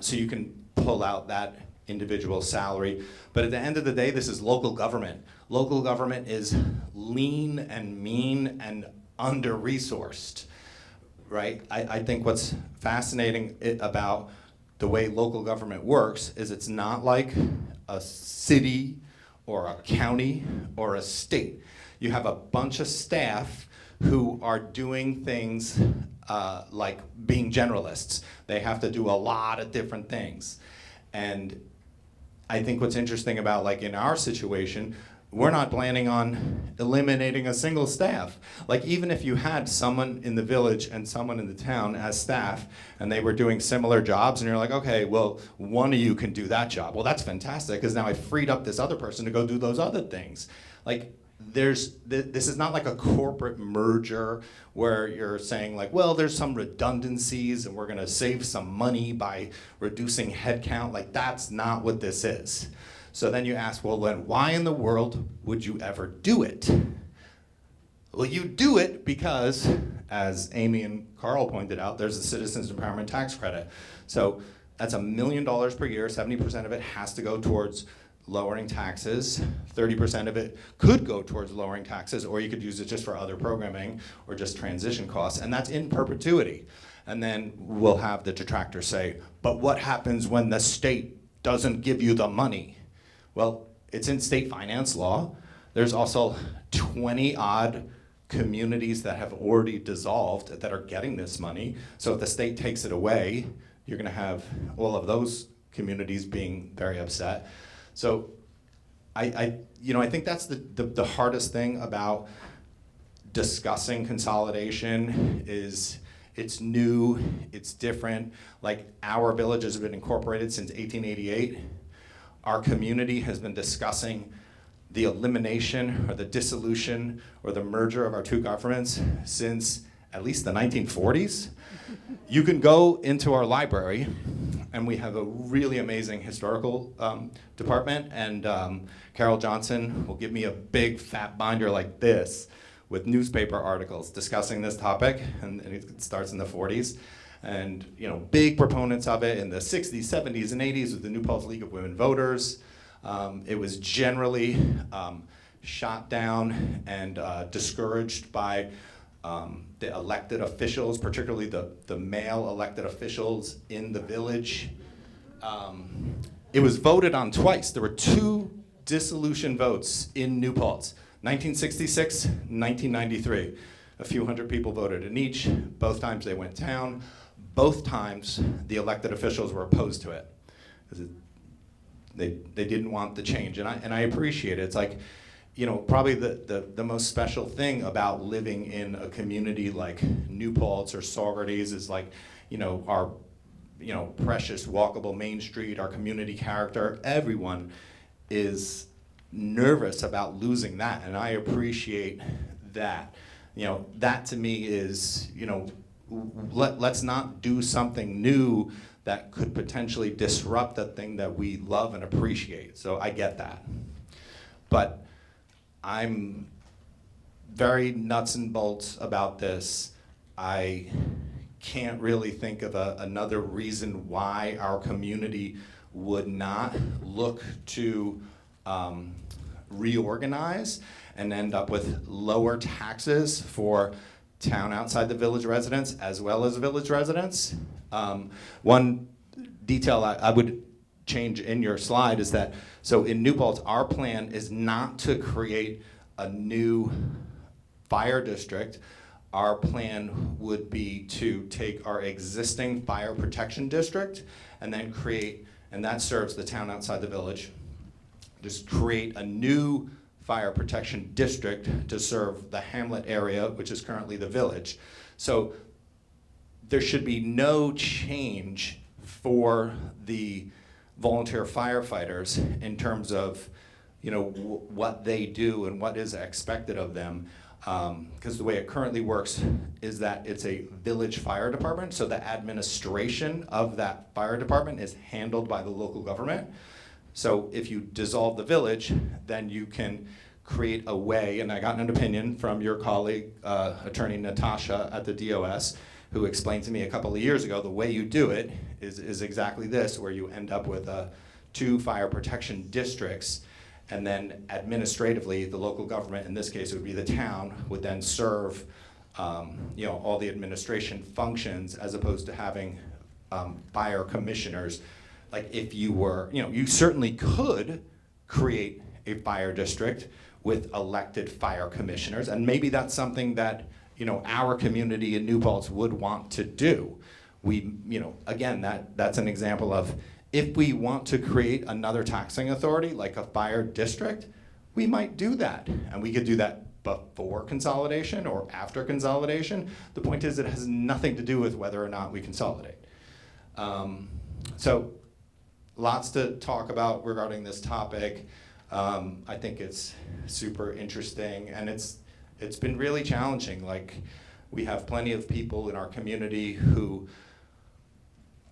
So you can pull out that individual salary. But at the end of the day, this is local government. Local government is lean and mean and under-resourced, right? I think what's fascinating about the way local government works is it's not like a city or a county or a state. You have a bunch of staff who are doing things like being generalists. They have to do a lot of different things. And I think what's interesting about, like, in our situation, we're not planning on eliminating a single staff. Like, even if you had someone in the village and someone in the town as staff, and they were doing similar jobs, and you're like, okay, well, one of you can do that job. Well, that's fantastic, because now I freed up this other person to go do those other things. Like, this is not like a corporate merger where you're saying, like, well, there's some redundancies and we're gonna save some money by reducing headcount. Like, that's not what this is. So then you ask, well, then why in the world would you ever do it? Well, you do it because, as Amy and Carl pointed out, there's a Citizens Empowerment Tax Credit. So that's $1 million per year. 70% of it has to go towards lowering taxes. 30% of it could go towards lowering taxes, or you could use it just for other programming or just transition costs, and that's in perpetuity. And then we'll have the detractors say, but what happens when the state doesn't give you the money? Well, it's in state finance law. There's also 20-odd communities that have already dissolved that are getting this money. So if the state takes it away, you're gonna have all of those communities being very upset. So I think that's the hardest thing about discussing consolidation is it's new, it's different. Like, our villages have been incorporated since 1888. Our community has been discussing the elimination or the dissolution or the merger of our two governments since at least the 1940s. You can go into our library, and we have a really amazing historical department, and Carol Johnson will give me a big fat binder like this with newspaper articles discussing this topic, and it starts in the 40s. And, you know, big proponents of it in the 60s, 70s, and 80s with the New Paltz League of Women Voters. It was generally shot down and discouraged by the elected officials, particularly the male elected officials in the village. It was voted on twice. There were 2 dissolution votes in New Paltz, 1966, 1993. A few hundred people voted in each. Both times they went down. Both times the elected officials were opposed to it, because they didn't want the change, and I appreciate it. It's like, you know, probably the most special thing about living in a community like New Paltz or Saugerties is, like, you know, our, you know, precious walkable Main Street, our community character. Everyone is nervous about losing that, and I appreciate that. That to me is, let's not do something new that could potentially disrupt the thing that we love and appreciate. So I get that. But I'm very nuts and bolts about this. I can't really think of another reason why our community would not look to reorganize and end up with lower taxes for town outside the village residents as well as village residents. One detail I would change in your slide is that, so in New Paltz, our plan is not to create a new fire district. Our plan would be to take our existing fire protection district and then create, and that serves the town outside the village, just create a new fire protection district to serve the hamlet area, which is currently the village. So there should be no change for the volunteer firefighters in terms of what they do and what is expected of them. Because the way it currently works is that it's a village fire department, so the administration of that fire department is handled by the local government. So if you dissolve the village, then you can create a way, and I got an opinion from your colleague, Attorney Natasha at the DOS, who explained to me a couple of years ago, the way you do it is exactly this, where you end up with 2 fire protection districts, and then administratively, the local government, in this case it would be the town, would then serve all the administration functions, as opposed to having fire commissioners. Like if you were, you certainly could create a fire district with elected fire commissioners, and maybe that's something that our community in New Paltz would want to do. We, again, that's an example of, if we want to create another taxing authority like a fire district, we might do that, and we could do that before consolidation or after consolidation. The point is, it has nothing to do with whether or not we consolidate. So lots to talk about regarding this topic. I think it's super interesting, and it's been really challenging. Like, we have plenty of people in our community who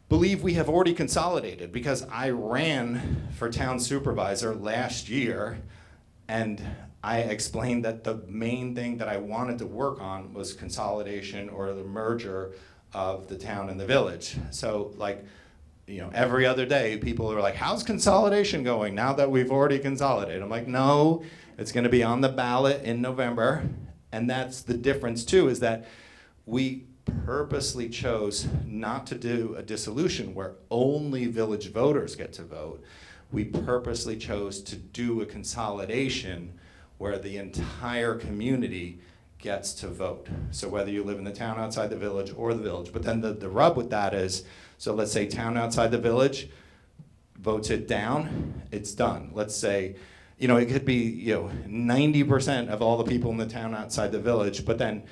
believe we have already consolidated, because I ran for town supervisor last year, and I explained that the main thing that I wanted to work on was consolidation or the merger of the town and the village. So every other day people are like, how's consolidation going now that we've already consolidated? I'm like, no, it's gonna be on the ballot in November. And that's the difference too, is that we purposely chose not to do a dissolution where only village voters get to vote. We purposely chose to do a consolidation where the entire community gets to vote. So whether you live in the town outside the village or the village. But then the rub with that is, so let's say town outside the village votes it down, it's done. Let's say, it could be 90% of all the people in the town outside the village, but then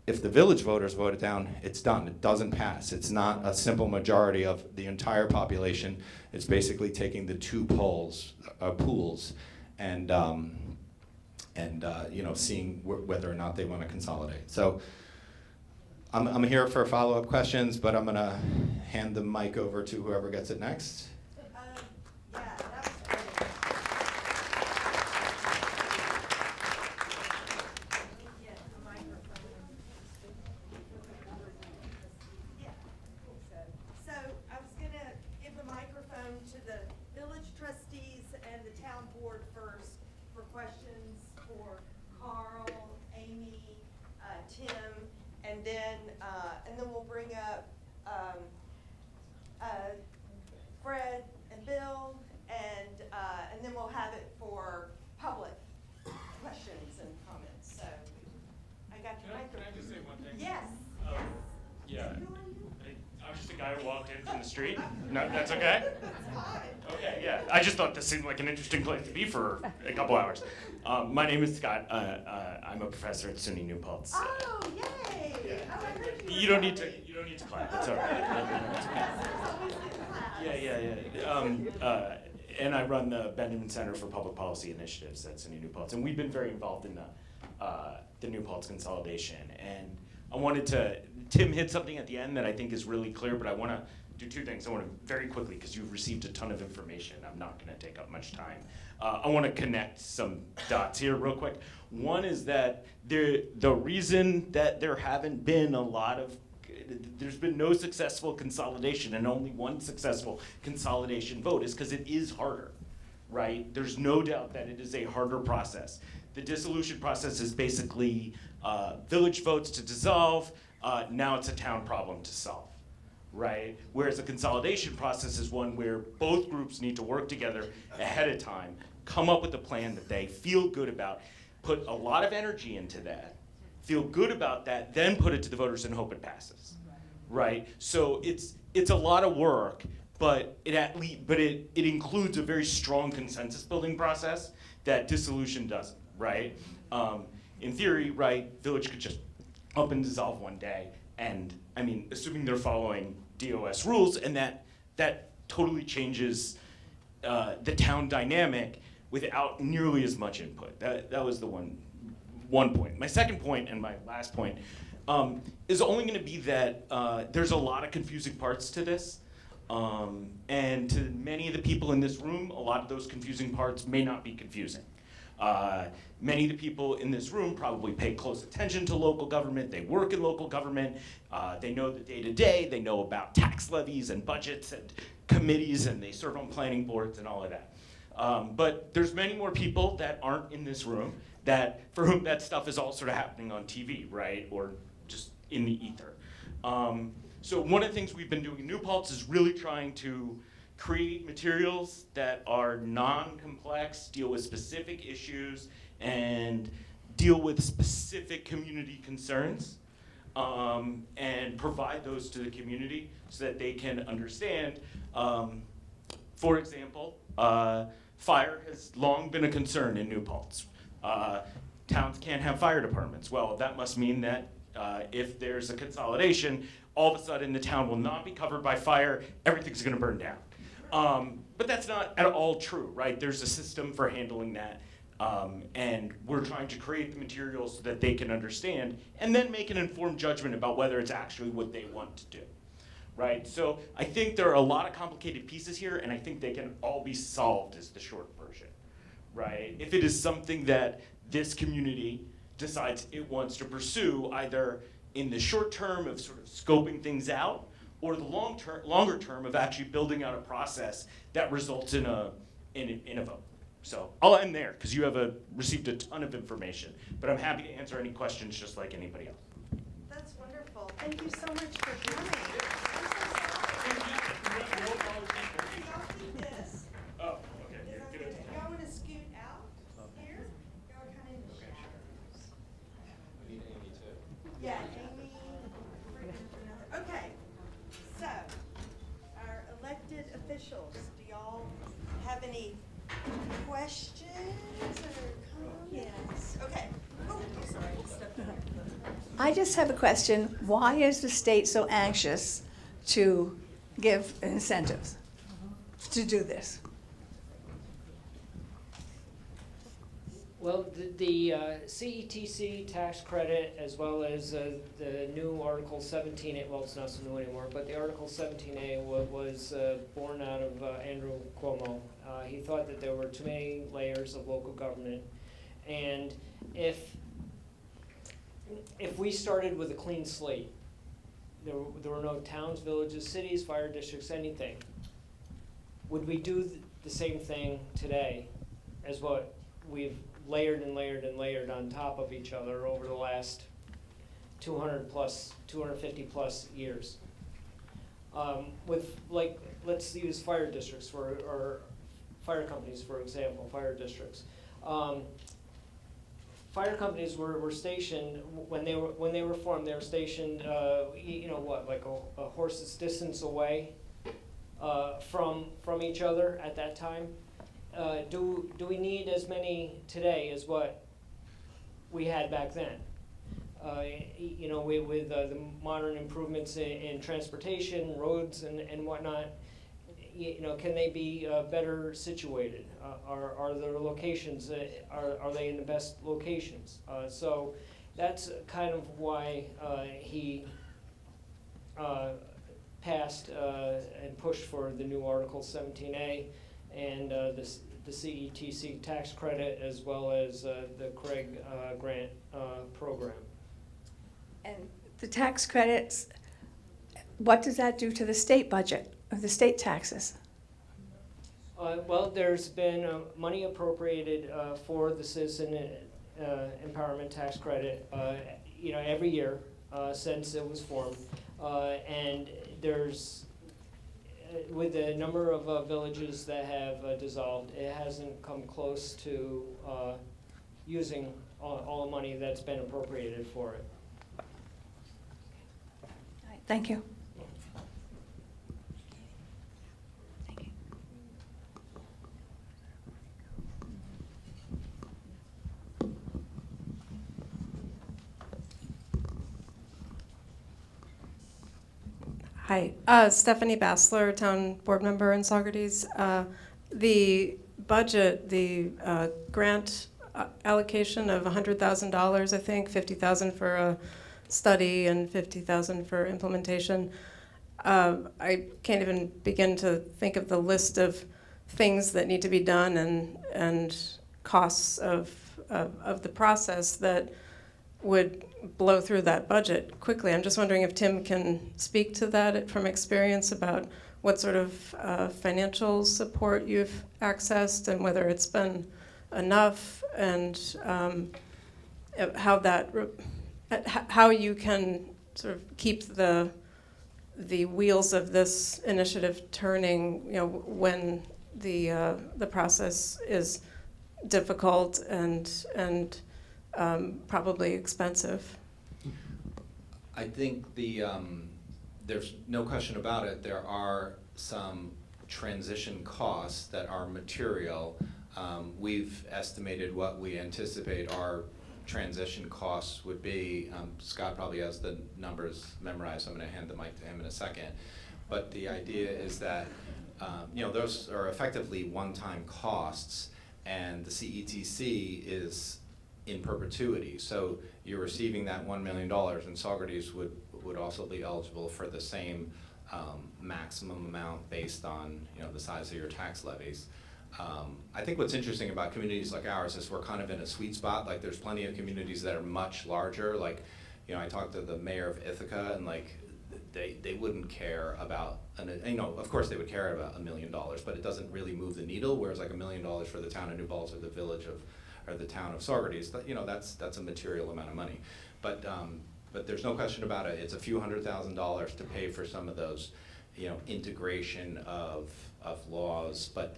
if the village voters vote it down, it's done. It doesn't pass. It's not a simple majority of the entire population. It's basically taking the 2 pools and seeing whether or not they want to consolidate. So I'm here for follow-up questions, but I'm going to hand the mic over to whoever gets it next. Yeah, that was great. Yeah, the microphone. Yeah. So I was going to give the microphone to the village trustees and the town board first for questions for Carl, Amy, Tim, and then we'll bring up Fred and Bill, and then we'll have it for public questions and comments. So I got the microphone. Can I just say one thing? Yes. Yeah. I was just a guy who walked in from the street. No, that's okay? That's fine. Okay, yeah. I just thought this seemed like an interesting place to be for a couple hours. My name is Scott. I'm a professor at SUNY New Paltz. Oh, yay! Yeah. Oh, I heard you. You don't need to clap. It's all right. That's always good class. Yeah. and I run the Benjamin Center for Public Policy Initiatives at SUNY New Paltz, and we've been very involved in the New Paltz consolidation. And I wanted to, Tim hit something at the end that I think is really clear, but I want to do two things. I want to very quickly, because you've received a ton of information, I'm not going to take up much time. I want to connect some dots here real quick. One is that the reason that there haven't been a lot of, there's been no successful consolidation and only one successful consolidation vote is because it is harder, right? There's no doubt that it is a harder process. The dissolution process is basically village votes to dissolve, now it's a town problem to solve, right? Whereas the consolidation process is one where both groups need to work together ahead of time, come up with a plan that they feel good about, put a lot of energy into that, feel good about that, then put it to the voters and hope it passes, right? So it's a lot of work, but it includes a very strong consensus building process that dissolution doesn't, right? In theory, right, village could just up and dissolve one day, and I mean, assuming they're following DOS rules, and that totally changes the town dynamic without nearly as much input. That was the one point. My second point and my last point is only going to be that there's a lot of confusing parts to this, and to many of the people in this room, a lot of those confusing parts may not be confusing. Many of the people in this room probably pay close attention to local government. They work in local government. They know the day-to-day. They know about tax levies and budgets and committees, and they serve on planning boards and all of that. But there's many more people that aren't in this room for whom that stuff is all sort of happening on TV, right? Or just in the ether. So one of the things we've been doing in New Paltz is really trying to create materials that are non-complex, deal with specific issues, and deal with specific community concerns, and provide those to the community so that they can understand. For example, fire has long been a concern in New Paltz. Towns can't have fire departments. Well, that must mean that if there's a consolidation, all of a sudden the town will not be covered by fire, everything's gonna burn down. But that's not at all true, right? There's a system for handling that, and we're trying to create the materials so that they can understand and then make an informed judgment about whether it's actually what they want to do, right? So I think there are a lot of complicated pieces here, and I think they can all be solved is the short version, right? If it is something that this community decides it wants to pursue, either in the short term of sort of scoping things out, or the longer term of actually building out a process that results in a vote. So I'll end there because you have received a ton of information, but I'm happy to answer any questions just like anybody else. That's wonderful. Thank you so much for coming. This. Oh, okay. You're good. Y'all want to scoot out here? Y'all are kind of. We need Amy too. Yeah, Amy. Okay, so our elected officials, do y'all have any questions or comments? Okay. Oh, I'm sorry. I just have a question. Why is the state so anxious to give incentives to do this? Well, the CETC tax credit, as well as the new Article 17A, well, it's not so new anymore, but the Article 17A was born out of Andrew Cuomo. He thought that there were too many layers of local government, and if we started with a clean slate, there were no towns, villages, cities, fire districts, anything, would we do the same thing today as what we've layered and layered and layered on top of each other over the last 250 plus years? With, like, let's use fire districts or fire companies, for example, fire districts. Fire companies were stationed, when they were formed, they were stationed, you know what, like a horse's distance away from each other at that time. Do we need as many today as what we had back then? You know, with the modern improvements in transportation, roads, and whatnot, can they be better situated? Are their locations, are they in the best locations? So that's kind of why he passed and pushed for the new Article 17A and the CETC tax credit, as well as the Craig grant program. And the tax credits, what does that do to the state budget, of the state taxes? Well, there's been money appropriated for the citizen empowerment tax credit, every year since it was formed, and there's with the number of villages that have dissolved, it hasn't come close to using all the money that's been appropriated for it. All right, thank you. Hi, Stephanie Bassler, Town Board Member in Saugerties. The budget, the grant allocation of $100,000, I think, $50,000 for a study and $50,000 for implementation. I can't even begin to think of the list of things that need to be done and costs of the process that would blow through that budget quickly. I'm just wondering if Tim can speak to that from experience about what sort of financial support you've accessed and whether it's been enough, and how you can sort of keep the wheels of this initiative turning, when the process is difficult and probably expensive. I think there's no question about it. There are some transition costs that are material. We've estimated what we anticipate our transition costs would be. Scott probably has the numbers memorized, so I'm going to hand the mic to him in a second. But the idea is that those are effectively one-time costs, and the CETC is in perpetuity. So you're receiving that $1 million, and Saugerties would also be eligible for the same maximum amount based on the size of your tax levies. I think what's interesting about communities like ours is we're kind of in a sweet spot. Like, there's plenty of communities that are much larger. Like, I talked to the mayor of Ithaca, and like they wouldn't care about of course they would care about $1 million, but it doesn't really move the needle. Whereas like $1 million for the town of New Paltz or the village of or the town of Saugerties, that's a material amount of money. But there's no question about it. It's a few $100,000s to pay for some of those, integration of laws. But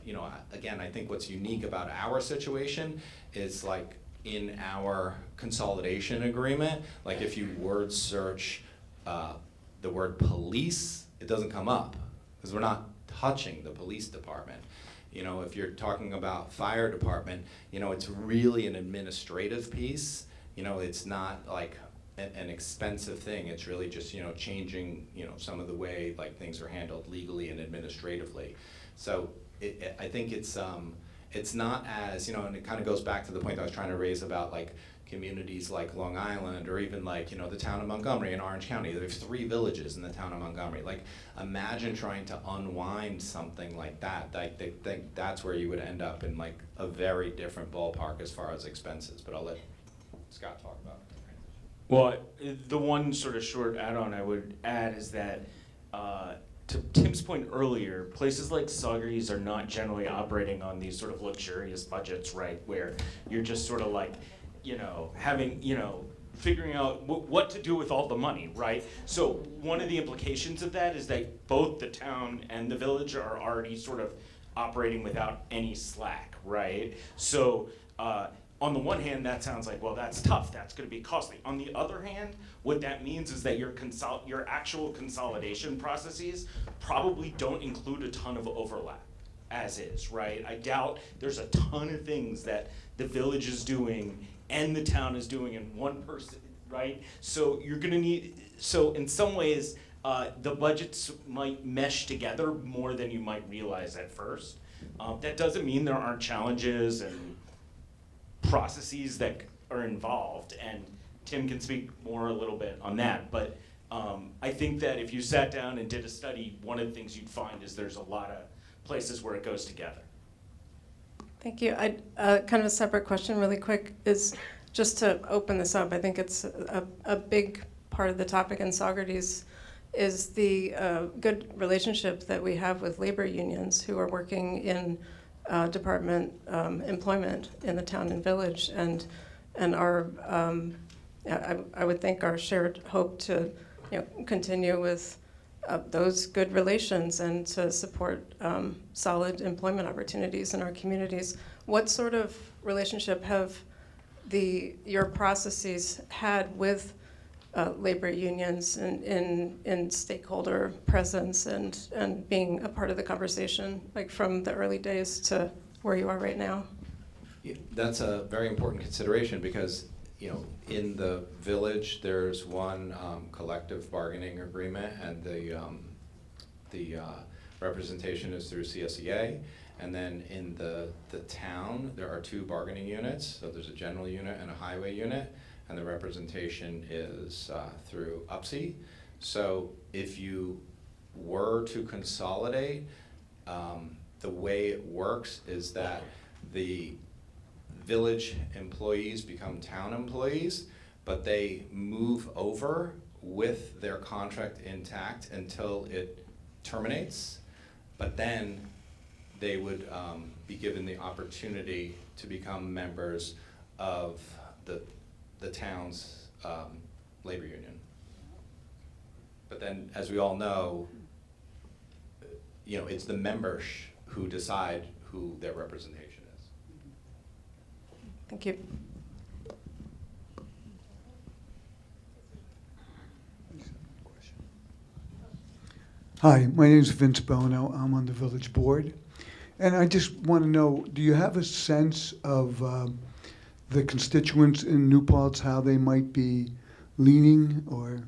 again, I think what's unique about our situation is like in our consolidation agreement, like if you word search the word police, it doesn't come up because we're not touching the police department. If you're talking about fire department, it's really an administrative piece. It's not like an expensive thing. It's really just, changing, some of the way like things are handled legally and administratively. So I think it's not as, and it kind of goes back to the point I was trying to raise about like communities like Long Island, or even like, the town of Montgomery in Orange County. There's 3 villages in the town of Montgomery. Like, imagine trying to unwind something like that. They think that's where you would end up in like a very different ballpark as far as expenses. But I'll let Scott talk about it. Well, the one sort of short add-on I would add is that to Tim's point earlier, places like Saugerties are not generally operating on these sort of luxurious budgets, right? Where you're just sort of like, having, figuring out what to do with all the money, right? So one of the implications of that is that both the town and the village are already sort of operating without any slack, right? So on the one hand, that sounds like, well, that's tough, that's gonna be costly. On the other hand, what that means is that your actual consolidation processes probably don't include a ton of overlap as is, right? I doubt there's a ton of things that the village is doing and the town is doing in one person, right? So you're gonna need, so in some ways, the budgets might mesh together more than you might realize at first. That doesn't mean there aren't challenges and processes that are involved, and Tim can speak more a little bit on that, but I think that if you sat down and did a study, one of the things you'd find is there's a lot of places where it goes together. Thank you. Kind of a separate question really quick is just to open this up. I think it's a big part of the topic in Saugerties is the good relationship that we have with labor unions who are working in department employment in the town and village, and our I would think our shared hope to continue with those good relations and to support solid employment opportunities in our communities. What sort of relationship have your processes had with labor unions in stakeholder presence and being a part of the conversation, like from the early days to where you are right now? Yeah, that's a very important consideration because in the village there's one collective bargaining agreement, and the representation is through CSEA. And then in the town there are two bargaining units. So there's a general unit and a highway unit, and the representation is through Upstate. So if you were to consolidate, the way it works is that the village employees become town employees, but they move over with their contract intact until it terminates. But then they would be given the opportunity to become members of the town's labor union. But then, as we all know, it's the members who decide who their representation is. Thank you. Hi, my name is Vince Bono. I'm on the village board. And I just want to know, do you have a sense of the constituents in New Paltz, how they might be leaning, or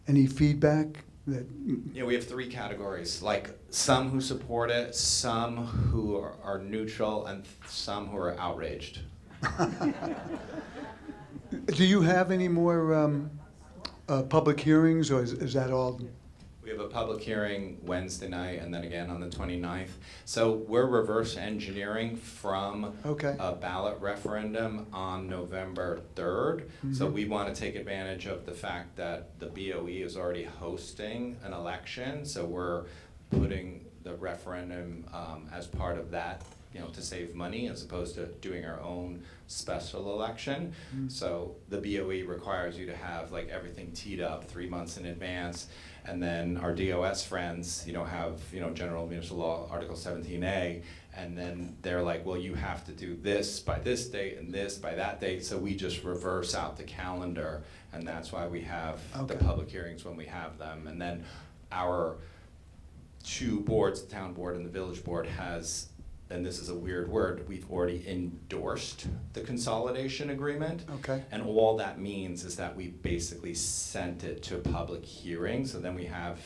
any feedback that? We have three categories, like some who support it, some who are neutral, and some who are outraged. Do you have any more public hearings, or is that all? We have a public hearing Wednesday night and then again on the 29th. So we're reverse engineering from a ballot referendum on November 3rd. Mm-hmm. So we want to take advantage of the fact that the BOE is already hosting an election. So we're putting the referendum as part of that, to save money as opposed to doing our own special election. Mm-hmm. So the BOE requires you to have everything teed up 3 months in advance. And then our DOS friends, have, General Municipal Law Article 17A, and then they're like, well, you have to do this by this date and this by that date. So we just reverse out the calendar, and that's why we have the public hearings when we have them. And then our two boards, the town board and the village board, has, and this is a weird word, we've already endorsed the consolidation agreement. Okay. And all that means is that we basically sent it to public hearings, so then we have,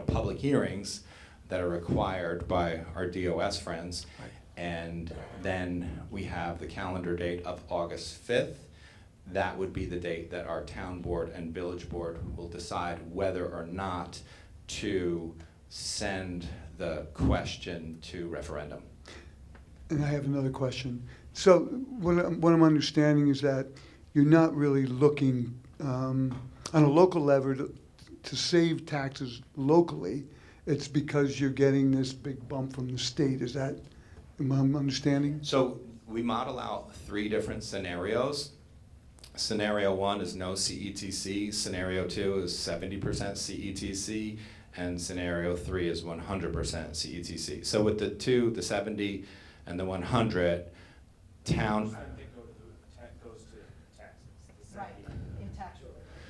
public hearings that are required by our DOS friends. Right. And then we have the calendar date of August 5th. That would be the date that our town board and village board will decide whether or not to send the question to referendum. And I have another question. So what I'm understanding is that you're not really looking on a local level to save taxes locally. It's because you're getting this big bump from the state. Is that, am I understanding? So we model out 3 different scenarios. Scenario 1 is no CETC. Scenario 2 is 70% CETC. And scenario 3 is 100% CETC. So with the 2, the 70 and the 100, town. Goes to taxes. Right, in tax.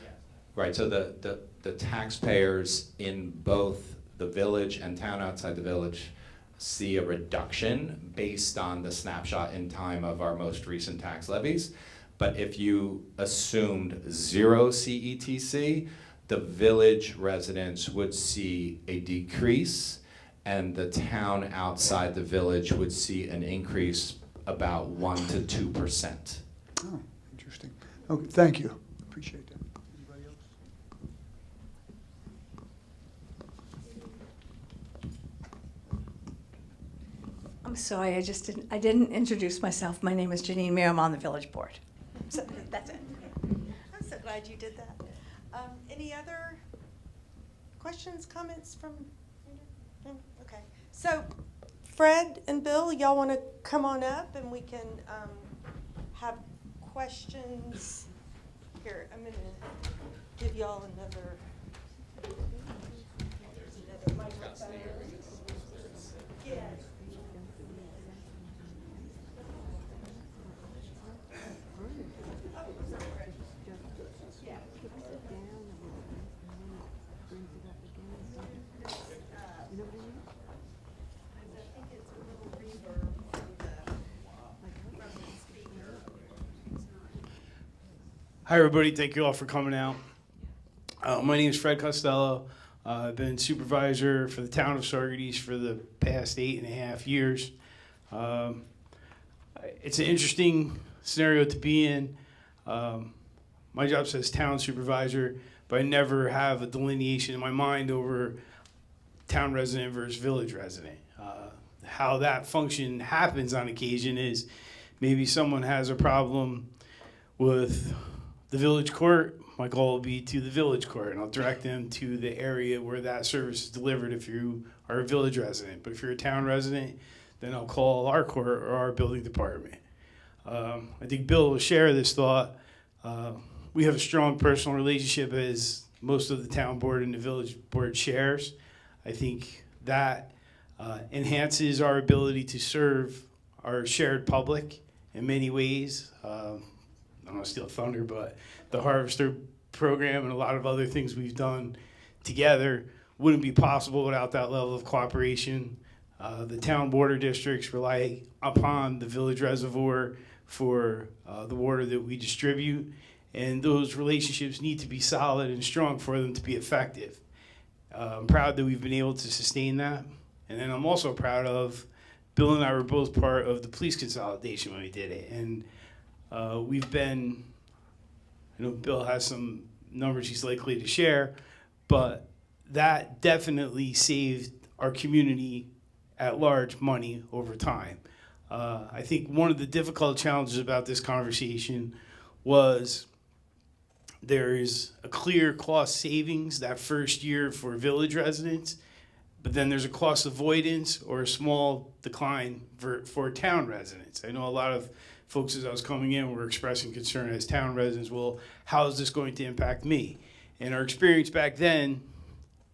Yes. Right, so the taxpayers in both the village and town outside the village see a reduction based on the snapshot in time of our most recent tax levies. But if you assumed 0 CETC, the village residents would see a decrease, and the town outside the village would see an increase about 1 to 2%. Oh, interesting. Okay, thank you. Appreciate that. Anybody else? I'm sorry, I didn't introduce myself. My name is Janine Mayer. I'm on the village board. So that's it. I'm so glad you did that. Any other questions, comments from? Okay. So, Fred and Bill, y'all want to come on up and we can have questions? Here, I'm going to give y'all another. Microphone. Yeah. Hi, everybody. Thank you all for coming out. My name is Fred Costello. I've been supervisor for the town of Saugerties for the past 8.5 years. It's an interesting scenario to be in. My job says town supervisor, but I never have a delineation in my mind over town resident versus village resident. How that function happens on occasion is maybe someone has a problem with the village court. My goal will be to the village court, and I'll direct them to the area where that service is delivered if you are a village resident. But if you're a town resident, then I'll call our court or our building department. I think Bill will share this thought. We have a strong personal relationship, as most of the town board and the village board shares. I think that enhances our ability to serve our shared public in many ways. I don't want to steal thunder, but the Harvester program and a lot of other things we've done together wouldn't be possible without that level of cooperation. The town border districts rely upon the village reservoir for the water that we distribute, and those relationships need to be solid and strong for them to be effective. I'm proud that we've been able to sustain that, and then I'm also proud of Bill and I were both part of the police consolidation when we did it, and we've been, I know Bill has some numbers he's likely to share, but that definitely saved our community at large money over time. I think one of the difficult challenges about this conversation was there is a clear cost savings that first year for village residents, but then there's a cost avoidance or a small decline for town residents. I know a lot of folks, as I was coming in, were expressing concern as town residents, well, how is this going to impact me? And our experience back then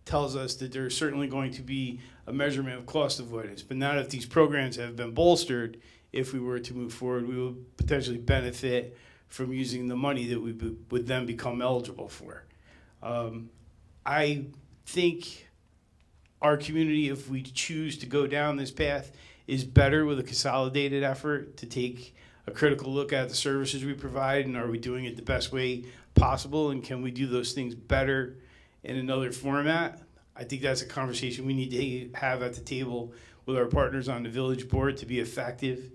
tells us that there's certainly going to be a measurement of cost avoidance. But now that these programs have been bolstered, if we were to move forward, we would potentially benefit from using the money that we would then become eligible for. I think our community, if we choose to go down this path, is better with a consolidated effort to take a critical look at the services we provide, and are we doing it the best way possible, and can we do those things better in another format? I think that's a conversation we need to have at the table with our partners on the village board to be effective.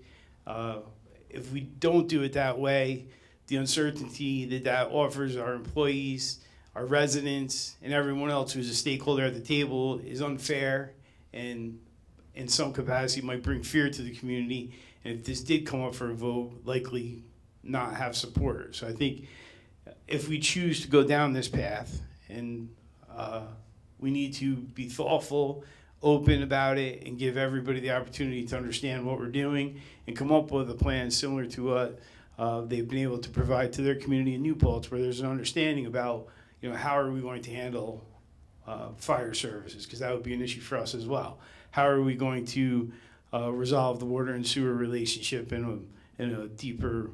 If we don't do it that way, the uncertainty that offers our employees, our residents, and everyone else who's a stakeholder at the table is unfair, and in some capacity might bring fear to the community. And if this did come up for a vote, likely not have supporters. So I think if we choose to go down this path, and we need to be thoughtful, open about it, and give everybody the opportunity to understand what we're doing and come up with a plan similar to what they've been able to provide to their community in New Paltz, where there's an understanding about, how are we going to handle fire services, because that would be an issue for us as well. How are we going to resolve the water and sewer relationship in a deeper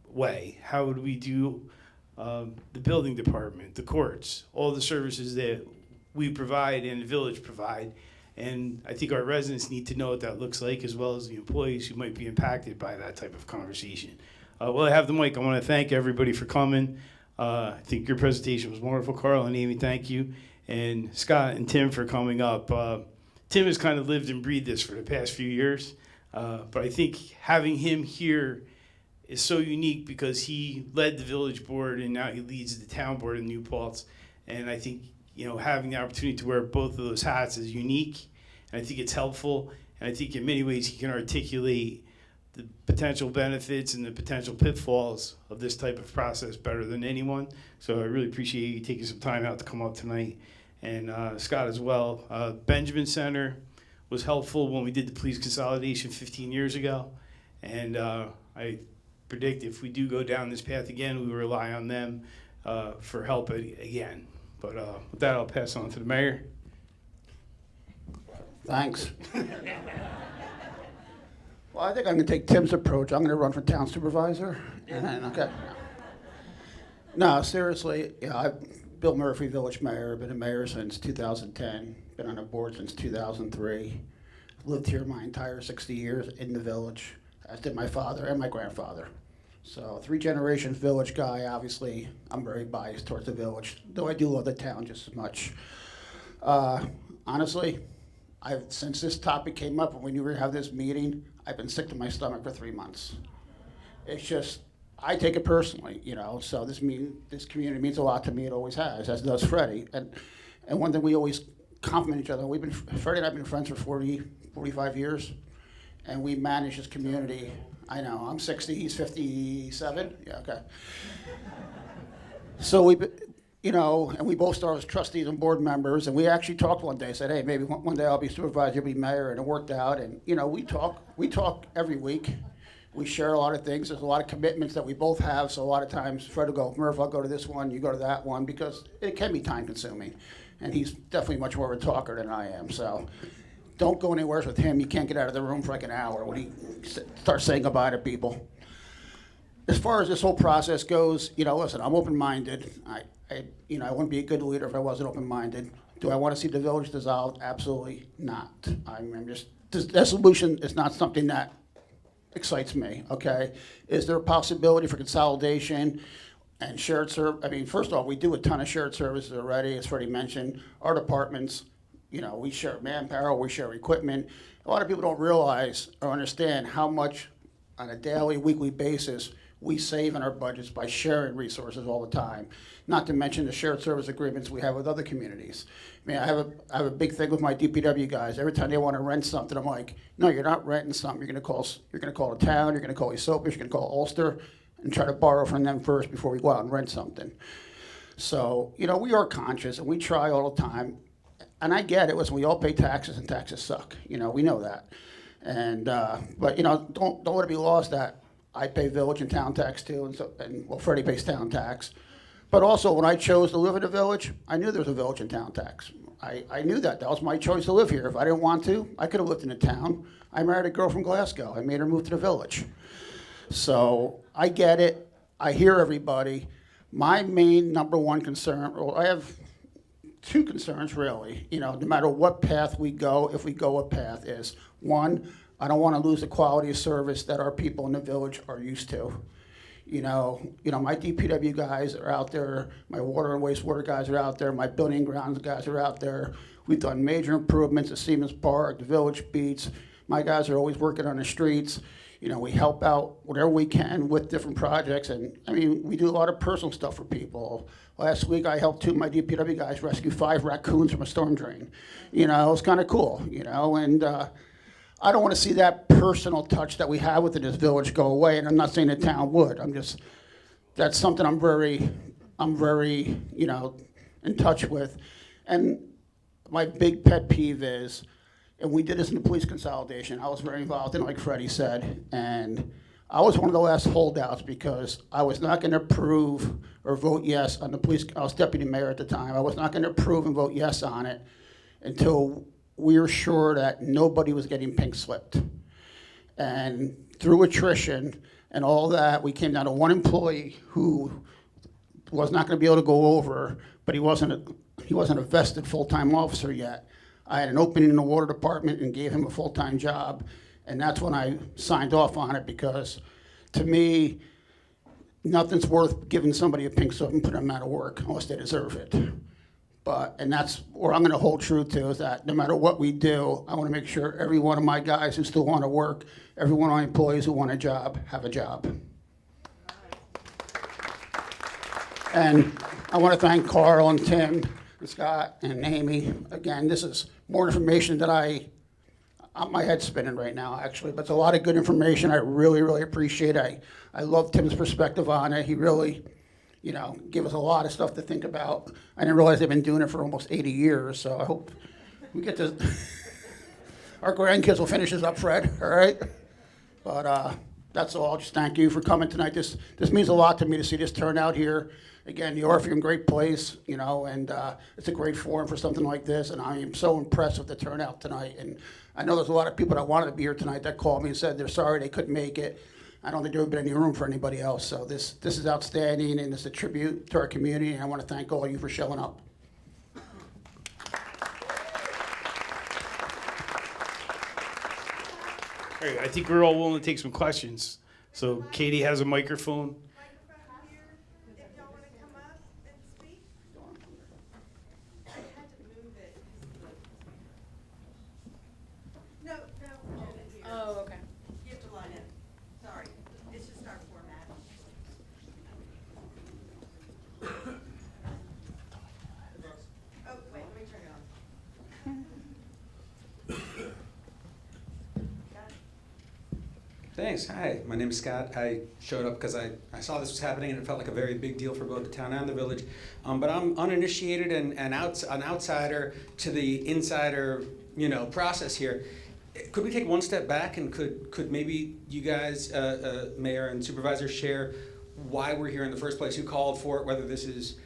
way? How would we do the building department, the courts, all the services that we provide and the village provide? And I think our residents need to know what that looks like, as well as the employees who might be impacted by that type of conversation. While I have the mic, I want to thank everybody for coming. I think your presentation was wonderful, Carl and Amy, thank you. And Scott and Tim for coming up. Tim has kind of lived and breathed this for the past few years, but I think having him here is so unique because he led the village board and now he leads the town board in New Paltz. And I think, having the opportunity to wear both of those hats is unique, and I think it's helpful. And I think in many ways he can articulate the potential benefits and the potential pitfalls of this type of process better than anyone. So I really appreciate you taking some time out to come up tonight. And Scott as well. Benjamin Center was helpful when we did the police consolidation 15 years ago. And I predict if we do go down this path again, we will rely on them for help again. But with that, I'll pass on to the mayor. Thanks. Well, I think I'm going to take Tim's approach. I'm going to run for town supervisor. Okay. No, seriously, Bill Murphy, village mayor. Been a mayor since 2010. Been on a board since 2003. Lived here my entire 60 years in the village, as did my father and my grandfather. So 3 generations village guy. Obviously, I'm very biased towards the village, though I do love the town just as much. Honestly, since this topic came up and we knew we were going to have this meeting, I've been sick to my stomach for 3 months. It's just, I take it personally, so this community means a lot to me. It always has, as does Freddie. And one thing we always compliment each other. Freddie and I have been friends for 45 years, and we manage this community. I know, I'm 60, he's 57. Yeah, okay. So and we both started as trustees and board members, and we actually talked one day, said, hey, maybe one day I'll be supervisor, you'll be mayor, and it worked out. And, we talk every week. We share a lot of things. There's a lot of commitments that we both have, so a lot of times Fred will go, Murph, I'll go to this one, you go to that one, because it can be time consuming. And he's definitely much more of a talker than I am, so don't go anywhere with him. You can't get out of the room for like an hour when he starts saying goodbye to people. As far as this whole process goes, listen, I'm open-minded. I wouldn't be a good leader if I wasn't open-minded. Do I want to see the village dissolved? Absolutely not. This dissolution is not something that excites me, okay? Is there a possibility for consolidation and shared service? First of all, we do a ton of shared services already, as Freddie mentioned. Our departments, we share manpower, we share equipment. A lot of people don't realize or understand how much on a daily, weekly basis we save in our budgets by sharing resources all the time. Not to mention the shared service agreements we have with other communities. I have a big thing with my DPW guys. Every time they want to rent something, I'm like, no, you're not renting something. You're going to call the town. You're going to call Esopus. You're going to call Ulster, and try to borrow from them first before we go out and rent something. So we are conscious and we try all the time. And I get it. Listen, we all pay taxes, and taxes suck. We know that. And but don't let it be lost that I pay village and town tax too, and Freddie pays town tax. But also, when I chose to live in a village, I knew there was a village and town tax. I knew that. That was my choice to live here. If I didn't want to, I could have lived in a town. I married a girl from Glasgow. I made her move to the village. So I get it. I hear everybody. My main number one concern, I have 2 concerns really. No matter what path we go, if we go a path, is 1, I don't want to lose the quality of service that our people in the village are used to. My DPW guys are out there, my water and wastewater guys are out there, my building and grounds guys are out there. We've done major improvements at Siemens Park, the village beats. My guys are always working on the streets. We help out whatever we can with different projects, and we do a lot of personal stuff for people. Last week I helped 2 of my DPW guys rescue 5 raccoons from a storm drain. It was kind of cool, and I don't want to see that personal touch that we have within this village go away, and I'm not saying the town would. That's something I'm very, in touch with. And my big pet peeve is, and we did this in the police consolidation, I was very involved in it, like Freddie said, and I was one of the last holdouts because I was not going to approve or vote yes on the police. I was deputy mayor at the time. I was not going to approve and vote yes on it until we were sure that nobody was getting pink slipped. And through attrition and all that, we came down to 1 employee who was not going to be able to go over, but he wasn't a vested full-time officer yet. I had an opening in the water department and gave him a full-time job, and that's when I signed off on it, because to me, nothing's worth giving somebody a pink slip and putting them out of work unless they deserve it. And that's where I'm gonna hold true to, is that no matter what we do, I wanna make sure every one of my guys who still wanna work, every one of my employees who want a job, have a job. And I wanna thank Carl and Tim and Scott and Amy. Again, this is more information that my head's spinning right now, actually, but it's a lot of good information. I really, really appreciate it. I love Tim's perspective on it. He really, gave us a lot of stuff to think about. I didn't realize they've been doing it for almost 80 years, so I hope we get to, our grandkids will finish this up, Fred, all right? But that's all. Just thank you for coming tonight. This means a lot to me to see this turnout here. Again, the Orpheum, great place, and it's a great forum for something like this, and I am so impressed with the turnout tonight. And I know there's a lot of people that wanted to be here tonight that called me and said they're sorry they couldn't make it. I don't think there would have been any room for anybody else. So this is outstanding, and it's a tribute to our community, and I want to thank all of you for showing up. All right, I think we're all willing to take some questions. So Katie has a microphone. Oh, okay. You have to line in. Sorry, it's just our format. Oh, wait, let me turn it on. Got it. Thanks. Hi, my name is Scott. I showed up because I saw this was happening and it felt like a very big deal for both the town and the village. But I'm uninitiated and an outsider to the insider, process here. Could we take one step back and could maybe you guys, Mayor and Supervisor, share why we're here in the first place, who called for it, whether this is,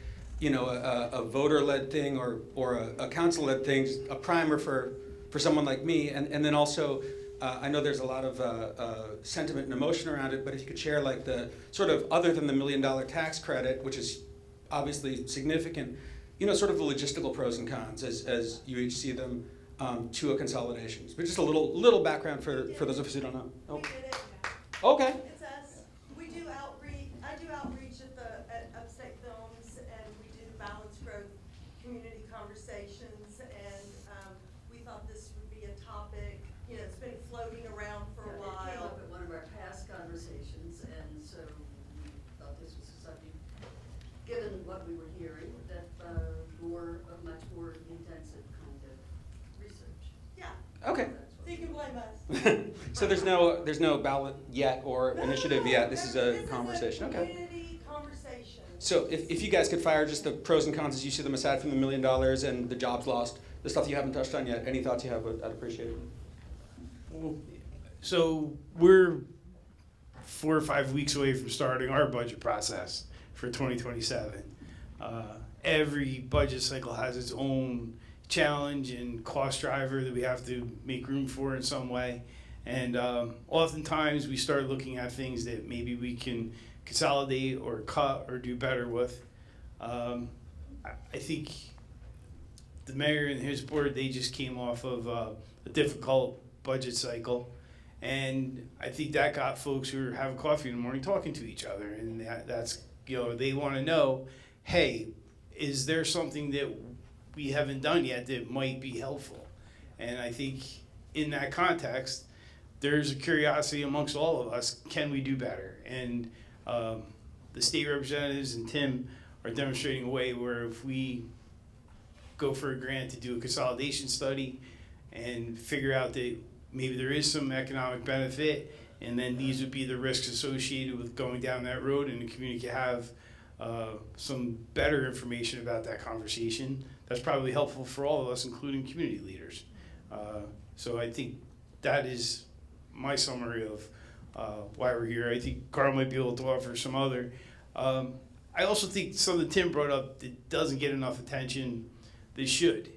a voter-led thing or a council-led thing, a primer for someone like me, and then also, I know there's a lot of sentiment and emotion around it, but if you could share like the sort of, other than the $1 million tax credit, which is obviously significant, sort of the logistical pros and cons as you each see them to a consolidation. But just a little background for those of us who don't know. Oh. We did it. Okay. It's us. We do outreach. I do outreach at Upstate Films, and we do balanced growth community conversations. And we thought this would be a topic. It's been floating around for a while. It came up at one of our past conversations, and so we thought this was something, given what we were hearing, that much more intensive kind of research. Yeah. Okay. So you can blame us. So there's no ballot yet or initiative yet. This is a conversation. This is a Okay. community conversation. So if you guys could fire just the pros and cons as you see them, aside from the $1 million and the jobs lost, the stuff you haven't touched on yet, any thoughts you have, I'd appreciate it. So we're 4 or 5 weeks away from starting our budget process for 2027. Every budget cycle has its own challenge and cost driver that we have to make room for in some way. And oftentimes we start looking at things that maybe we can consolidate or cut or do better with. I think the mayor and his board, they just came off of a difficult budget cycle. And I think that got folks who are having coffee in the morning talking to each other. And that's, they want to know, hey, is there something that we haven't done yet that might be helpful? And I think in that context, there's a curiosity amongst all of us, can we do better? And the state representatives and Tim are demonstrating a way where if we go for a grant to do a consolidation study and figure out that maybe there is some economic benefit, and then these would be the risks associated with going down that road, and the community can have some better information about that conversation. That's probably helpful for all of us, including community leaders. So I think that is my summary of why we're here. I think Carl might be able to offer some other. I also think something Tim brought up that doesn't get enough attention that should.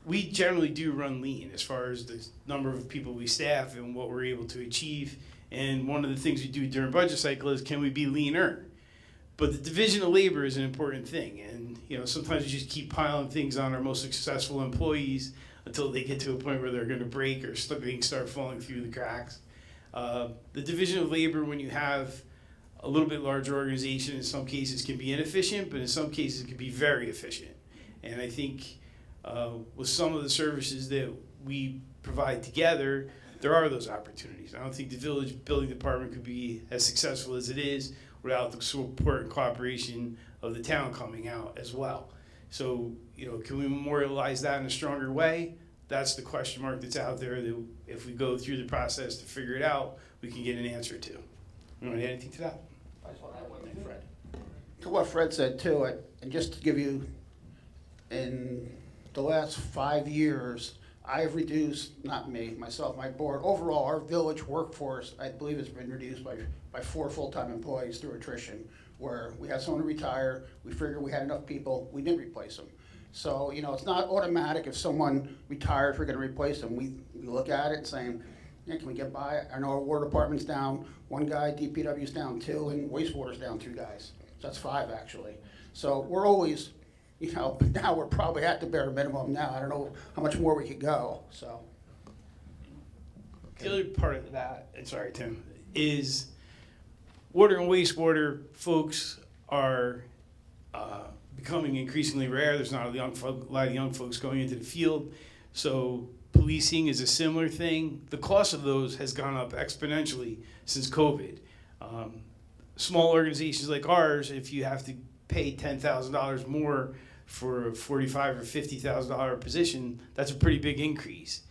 We generally do run lean as far as the number of people we staff and what we're able to achieve. And one of the things we do during budget cycle is, can we be leaner? But the division of labor is an important thing. And sometimes we just keep piling things on our most successful employees until they get to a point where they're going to break or start falling through the cracks. The division of labor, when you have a little bit larger organization in some cases can be inefficient, but in some cases it can be very efficient. And I think with some of the services that we provide together, there are those opportunities. I don't think the village building department could be as successful as it is without the support and cooperation of the town coming out as well. So, can we memorialize that in a stronger way? That's the question mark that's out there that if we go through the process to figure it out, we can get an answer to. You want to add anything to that? I just want to add one thing, Fred. To what Fred said too, and just to give you, in the last 5 years, I have reduced, not me, myself, my board, overall, our village workforce, I believe, has been reduced by 4 full-time employees through attrition, where we had someone retire, we figured we had enough people, we didn't replace them. So, it's not automatic if someone retires, we're gonna replace them. We look at it saying, yeah, can we get by? I know our water department's down 1 guy, DPW's down 2, and wastewater's down 2 guys. So that's 5 actually. So we're always, now we're probably at the bare minimum now. I don't know how much more we could go, so. The other part of that, and sorry, Tim, is water and wastewater folks are becoming increasingly rare. There's not a lot of young folks going into the field. So policing is a similar thing. The cost of those has gone up exponentially since COVID. Small organizations like ours, if you have to pay $10,000 more for a $45,000 or $50,000 position, that's a pretty big increase.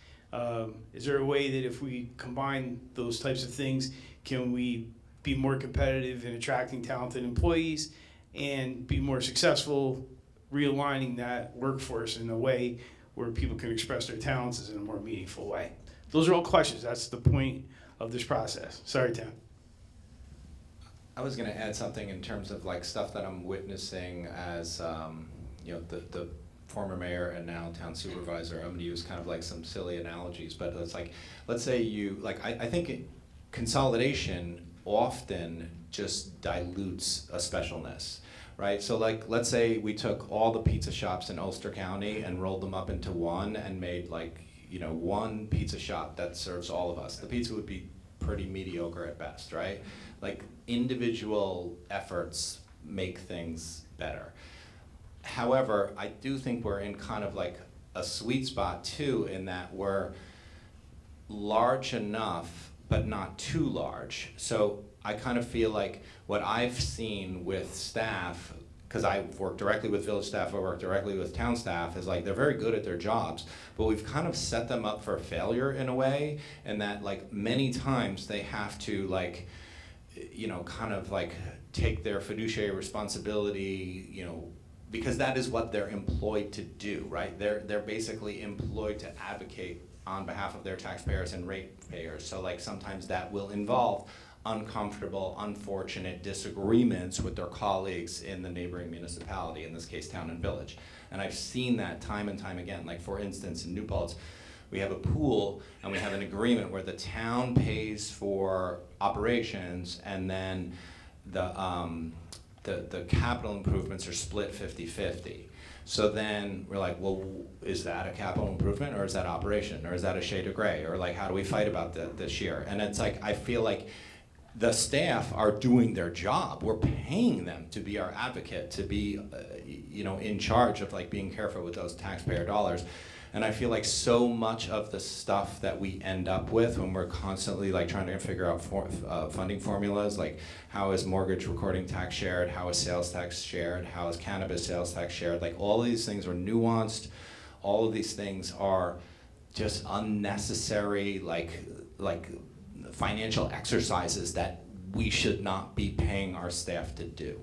Is there a way that if we combine those types of things, can we be more competitive in attracting talented employees and be more successful realigning that workforce in a way where people can express their talents in a more meaningful way? Those are all questions. That's the point of this process. Sorry, Tim. I was going to add something in terms of like stuff that I'm witnessing as the former mayor and now town supervisor. I'm going to use kind of like some silly analogies, but it's like, let's say I think consolidation often just dilutes a specialness, right? So like, let's say we took all the pizza shops in Ulster County and rolled them up into one and made one pizza shop that serves all of us. The pizza would be pretty mediocre at best, right? Like individual efforts make things better. However, I do think we're in kind of like a sweet spot too, in that we're large enough, but not too large. So I kind of feel like what I've seen with staff, because I've worked directly with village staff, I work directly with town staff, is like they're very good at their jobs, but we've kind of set them up for failure in a way, and that like many times they have to kind of like take their fiduciary responsibility, because that is what they're employed to do, right? They're basically employed to advocate on behalf of their taxpayers and ratepayers. So like sometimes that will involve uncomfortable, unfortunate disagreements with their colleagues in the neighboring municipality, in this case town and village. And I've seen that time and time again. Like for instance, in New Paltz, we have a pool and we have an agreement where the town pays for operations and then the capital improvements are split 50-50. So then we're like, well, is that a capital improvement or is that operation or is that a shade of gray? Or like, how do we fight about this year? And it's like, I feel like the staff are doing their job. We're paying them to be our advocate, to be, in charge of like being careful with those taxpayer dollars. And I feel like so much of the stuff that we end up with when we're constantly like trying to figure out funding formulas, like how is mortgage recording tax shared, how is sales tax shared, how is cannabis sales tax shared, like all of these things are nuanced. All of these things are just unnecessary, like financial exercises that we should not be paying our staff to do.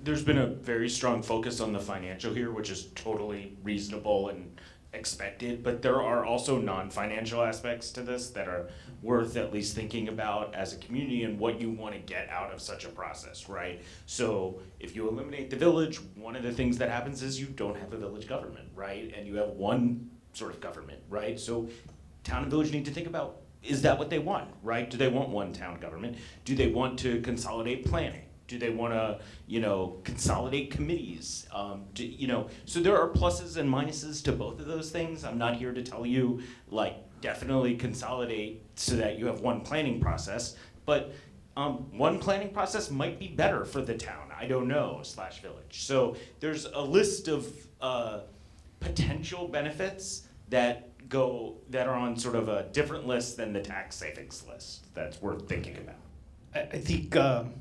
There's been a very strong focus on the financial here, which is totally reasonable and expected, but there are also non-financial aspects to this that are worth at least thinking about as a community and what you want to get out of such a process, right? So if you eliminate the village, one of the things that happens is you don't have a village government, right? And you have one sort of government, right? So town and village need to think about, is that what they want, right? Do they want one town government? Do they want to consolidate planning? Do they want to, consolidate committees? So there are pluses and minuses to both of those things. I'm not here to tell you, definitely consolidate so that you have one planning process, but one planning process might be better for the town, I don't know, / village. So there's a list of potential benefits that are on sort of a different list than the tax savings list that's worth thinking about. I think go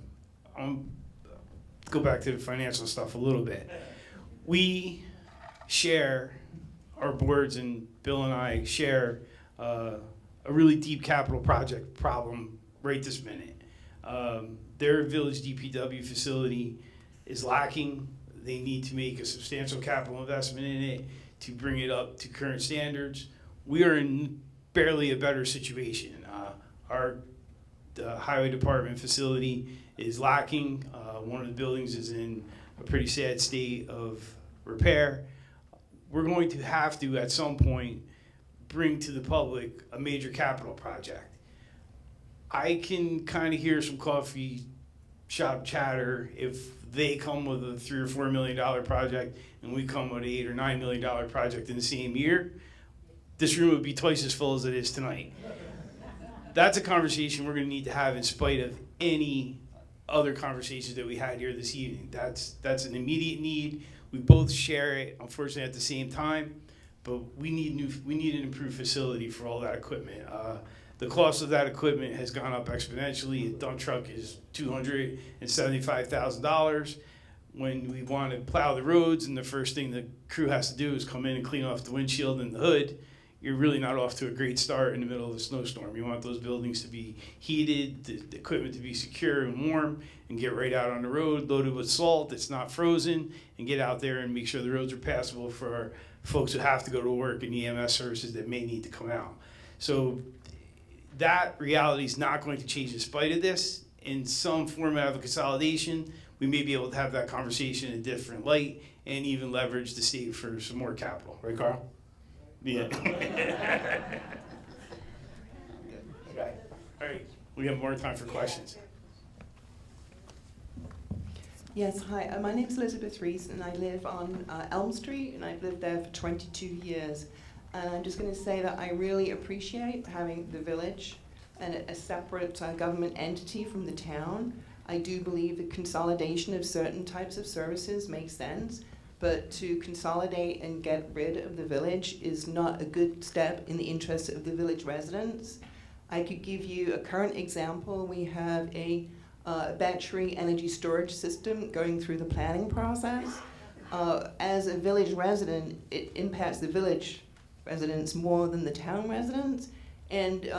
back to the financial stuff a little bit. We share, our boards and Bill and I share a really deep capital project problem right this minute. Their village DPW facility is lacking. They need to make a substantial capital investment in it to bring it up to current standards. We are in barely a better situation. Our highway department facility is lacking. One of the buildings is in a pretty sad state of repair. We're going to have to, at some point, bring to the public a major capital project. I can kind of hear some coffee shop chatter if they come with a $3 or $4 million project and we come with an $8 or $9 million project in the same year. This room would be twice as full as it is tonight. That's a conversation we're going to need to have in spite of any other conversations that we had here this evening. That's an immediate need. We both share it, unfortunately, at the same time, but we need an improved facility for all that equipment. The cost of that equipment has gone up exponentially. A dump truck is $275,000. When we want to plow the roads and the first thing the crew has to do is come in and clean off the windshield and the hood, you're really not off to a great start in the middle of a snowstorm. You want those buildings to be heated, the equipment to be secure and warm, and get right out on the road, loaded with salt that's not frozen, and get out there and make sure the roads are passable for our folks who have to go to work and EMS services that may need to come out. So that reality is not going to change in spite of this. In some format of a consolidation, we may be able to have that conversation in a different light and even leverage the state for some more capital. Right, Carl? Yeah. Okay. All right. We have more time for questions. Yes, hi. My name's Elizabeth Reese, and I live on Elm Street, and I've lived there for 22 years. And I'm just going to say that I really appreciate having the village and a separate government entity from the town. I do believe the consolidation of certain types of services makes sense, but to consolidate and get rid of the village is not a good step in the interest of the village residents. I could give you a current example. We have a battery energy storage system going through the planning process. As a village resident, it impacts the village residents more than the town residents, and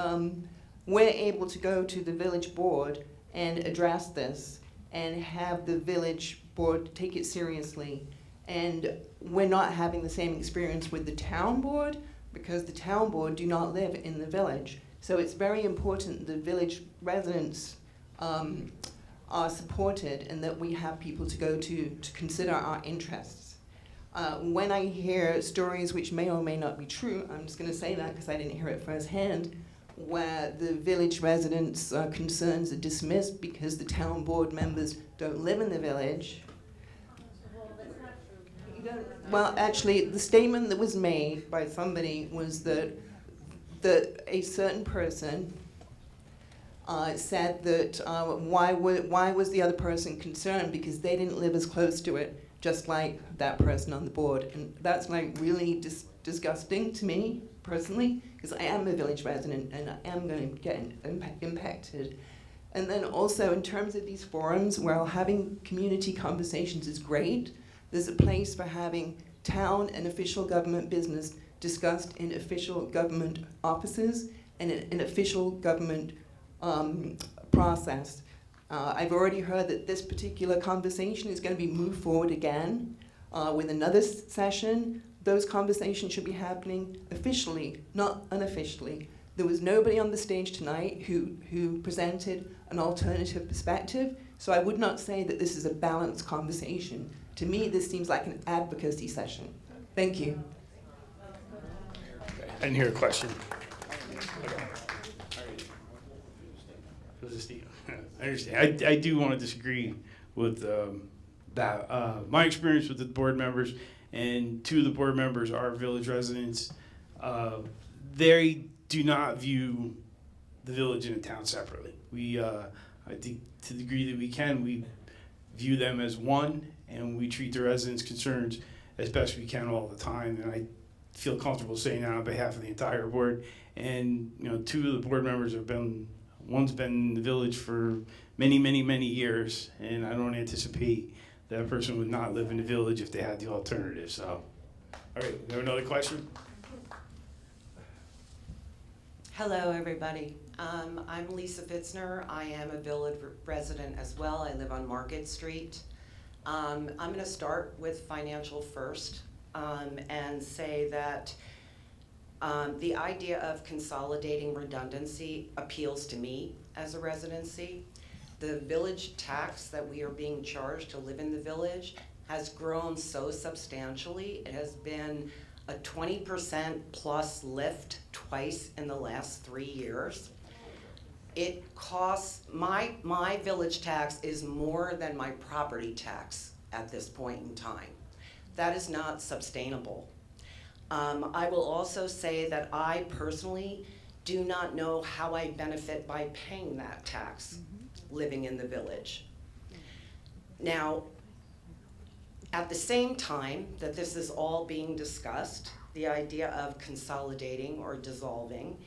we're able to go to the village board and address this and have the village board take it seriously. And we're not having the same experience with the town board because the town board do not live in the village. So it's very important the village residents are supported and that we have people to go to consider our interests. When I hear stories which may or may not be true, I'm just going to say that because I didn't hear it firsthand, where the village residents' concerns are dismissed because the town board members don't live in the village. Well, actually, the statement that was made by somebody was that a certain person said that why was the other person concerned because they didn't live as close to it, just like that person on the board. And that's like really disgusting to me personally, because I am a village resident and I am going to get impacted. And then also in terms of these forums, while having community conversations is great, there's a place for having town and official government business discussed in official government offices and in official government process. I've already heard that this particular conversation is going to be moved forward again with another session. Those conversations should be happening officially, not unofficially. There was nobody on the stage tonight who presented an alternative perspective, so I would not say that this is a balanced conversation. To me, this seems like an advocacy session. Thank you. I didn't hear a question. I understand. I do want to disagree with that. My experience with the board members, and two of the board members are village residents. They do not view the village and the town separately. We, I think to the degree that we can, we view them as one, and we treat the residents' concerns as best we can all the time. And I feel comfortable saying that on behalf of the entire board. And, you know, 2 of the board members have been, one's been in the village for many, many, many years, and I don't anticipate that person would not live in the village if they had the alternative. So, all right, we have another question? Hello, everybody. I'm Lisa Fitzner. I am a village resident as well. I live on Market Street. I'm going to start with financial first and say that the idea of consolidating redundancy appeals to me as a residency. The village tax that we are being charged to live in the village has grown so substantially. It has been a 20% plus lift twice in the last 3 years. It costs, my village tax is more than my property tax at this point in time. That is not sustainable. I will also say that I personally do not know how I benefit by paying that tax living in the village. Now, at the same time that this is all being discussed, the idea of consolidating or dissolving,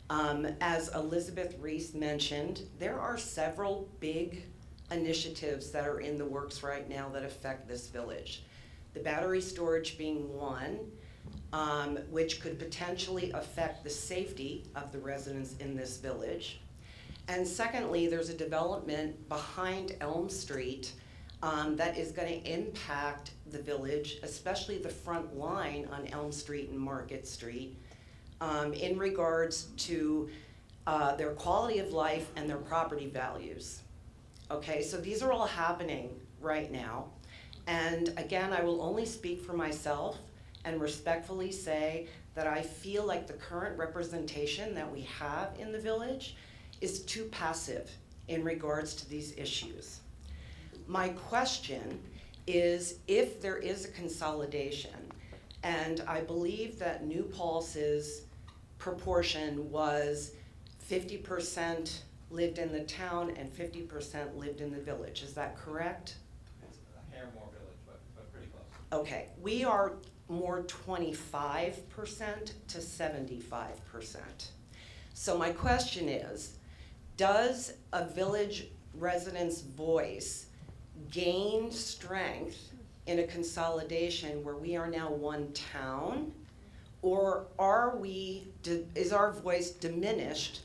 as Elizabeth Reese mentioned, there are several big initiatives that are in the works right now that affect this village. The battery storage being one, which could potentially affect the safety of the residents in this village. And secondly, there's a development behind Elm Street that is going to impact the village, especially the front line on Elm Street and Market Street, in regards to their quality of life and their property values. Okay, so these are all happening right now. And again, I will only speak for myself and respectfully say that I feel like the current representation that we have in the village is too passive in regards to these issues. My question is, if there is a consolidation, and I believe that New Paltz's proportion was 50% lived in the town and 50% lived in the village, is that correct? It's a hair more village, but pretty close. Okay, we are more 25% to 75%. So my question is, does a village resident's voice gain strength in a consolidation where we are now one town? Or is our voice diminished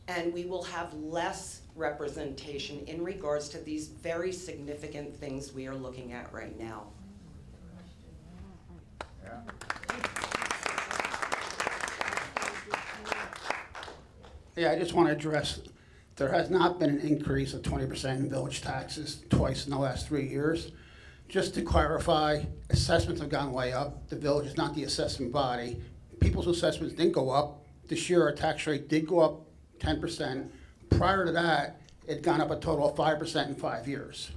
and we will have less representation in regards to these very significant things we are looking at right now? Yeah, I just want to address, there has not been an increase of 20% in village taxes twice in the last 3 years. Just to clarify, assessments have gone way up. The village is not the assessment body. People's assessments didn't go up. This year, our tax rate did go up 10%. Prior to that, it had gone up a total of 5% in 5 years.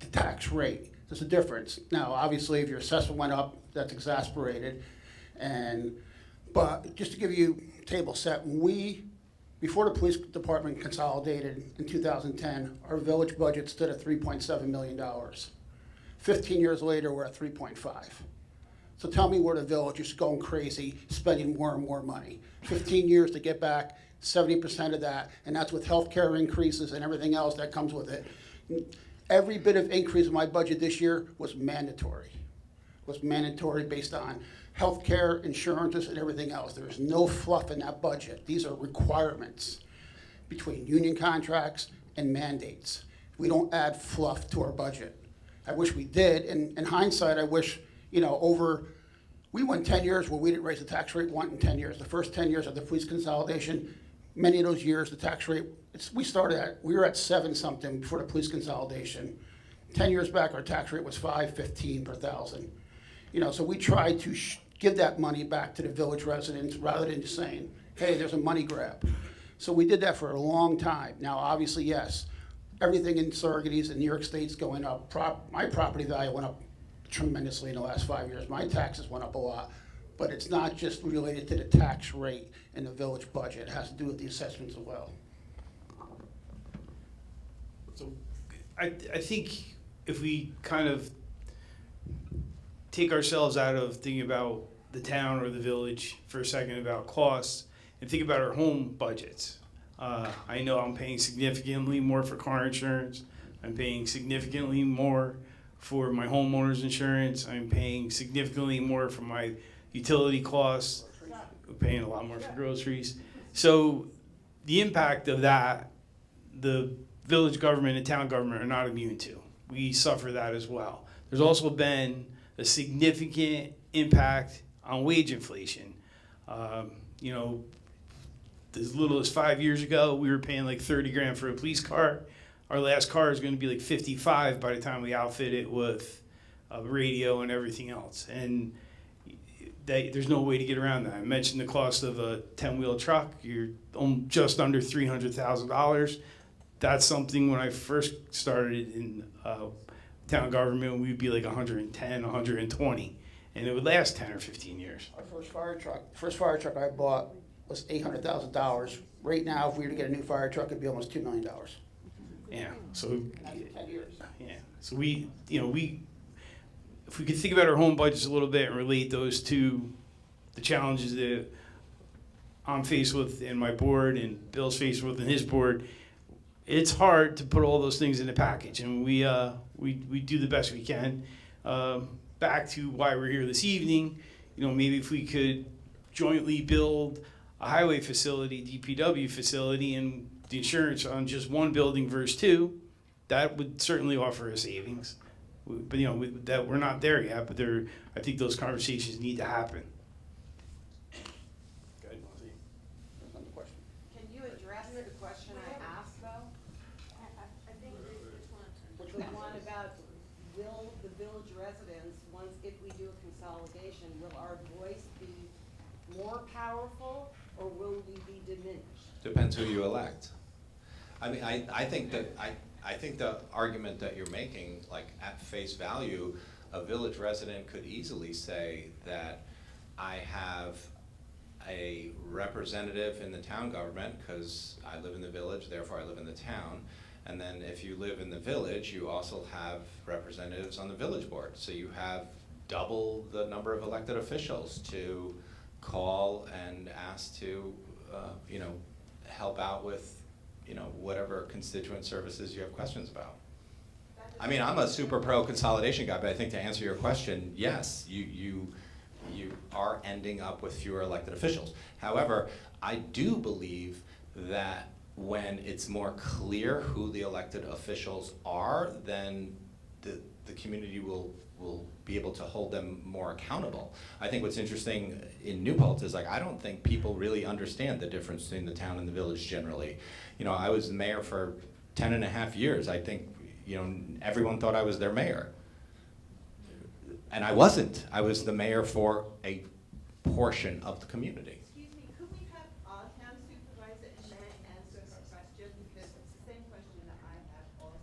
The tax rate, there's a difference. Now, obviously, if your assessment went up, that's exasperated. But just to give you a table set, before the police department consolidated in 2010, our village budget stood at $3.7 million. 15 years later, we're at 3.5. So tell me where the village is going crazy, spending more and more money. 15 years to get back 70% of that, and that's with healthcare increases and everything else that comes with it. Every bit of increase in my budget this year was mandatory. Based on healthcare, insurances, and everything else. There is no fluff in that budget. These are requirements between union contracts and mandates. We don't add fluff to our budget. I wish we did. In hindsight, I wish, we went 10 years where we didn't raise the tax rate once in 10 years. The first 10 years of the police consolidation, many of those years, the tax rate, we were at 7 something before the police consolidation. 10 years back, our tax rate was $5.15 per thousand. So we tried to give that money back to the village residents rather than just saying, hey, there's a money grab. So we did that for a long time. Now, obviously, yes, everything in Saugerties and New York State's going up. My property value went up tremendously in the last 5 years. My taxes went up a lot. but it's not just related to the tax rate in the village budget. It has to do with the assessments as well. So I think if we kind of take ourselves out of thinking about the town or the village for a second about costs and think about our home budgets. I know I'm paying significantly more for car insurance. I'm paying significantly more for my homeowner's insurance. I'm paying significantly more for my utility costs. I'm paying a lot more for groceries. So the impact of that, the village government and town government are not immune to. We suffer that as well. There's also been a significant impact on wage inflation. You know, as little as 5 years ago, we were paying like 30 grand for a police car. Our last car is going to be like 55 by the time we outfit it with a radio and everything else. And there's no way to get around that. I mentioned the cost of a 10-wheel truck. You're just under $300,000. That's something when I first started in town government, we'd be like 110, 120. And it would last 10 or 15 years. Our first fire truck I bought was $800,000. Right now, if we were to get a new fire truck, it'd be almost $2 million. Yeah, so, And that's in 10 years. yeah, so if we could think about our home budgets a little bit and relate those to the challenges that I'm faced with in my board and Bill's faced with in his board, it's hard to put all those things in a package, and we do the best we can. Back to why we're here this evening, you know, maybe if we could jointly build a highway facility, DPW facility, and the insurance on just one building versus two, that would certainly offer a savings. But you know, that we're not there yet. But I think those conversations need to happen. Go ahead, Marcy. Can you address the question I asked, though? I think The one about, will the village residents, if we do a consolidation, will our voice be more powerful, or will we be diminished? Depends who you elect. I mean, I think the argument that you're making, like at face value, a village resident could easily say that I have a representative in the town government because I live in the village, therefore I live in the town. And then if you live in the village, you also have representatives on the village board. So you have double the number of elected officials to call and ask to, you know, help out with, you know, whatever constituent services you have questions about. I mean, I'm a super pro consolidation guy, but I think to answer your question, yes, you are ending up with fewer elected officials. However, I do believe that when it's more clear who the elected officials are, then the community will be able to hold them more accountable. I think what's interesting in New Paltz is, like, I don't think people really understand the difference between the town and the village generally. You know, I was the mayor for 10.5 years. I think, you know, everyone thought I was their mayor. And I wasn't. I was the mayor for a portion of the community. Excuse me, could we have our town supervisor and then answer her question, because it's the same question that I have also.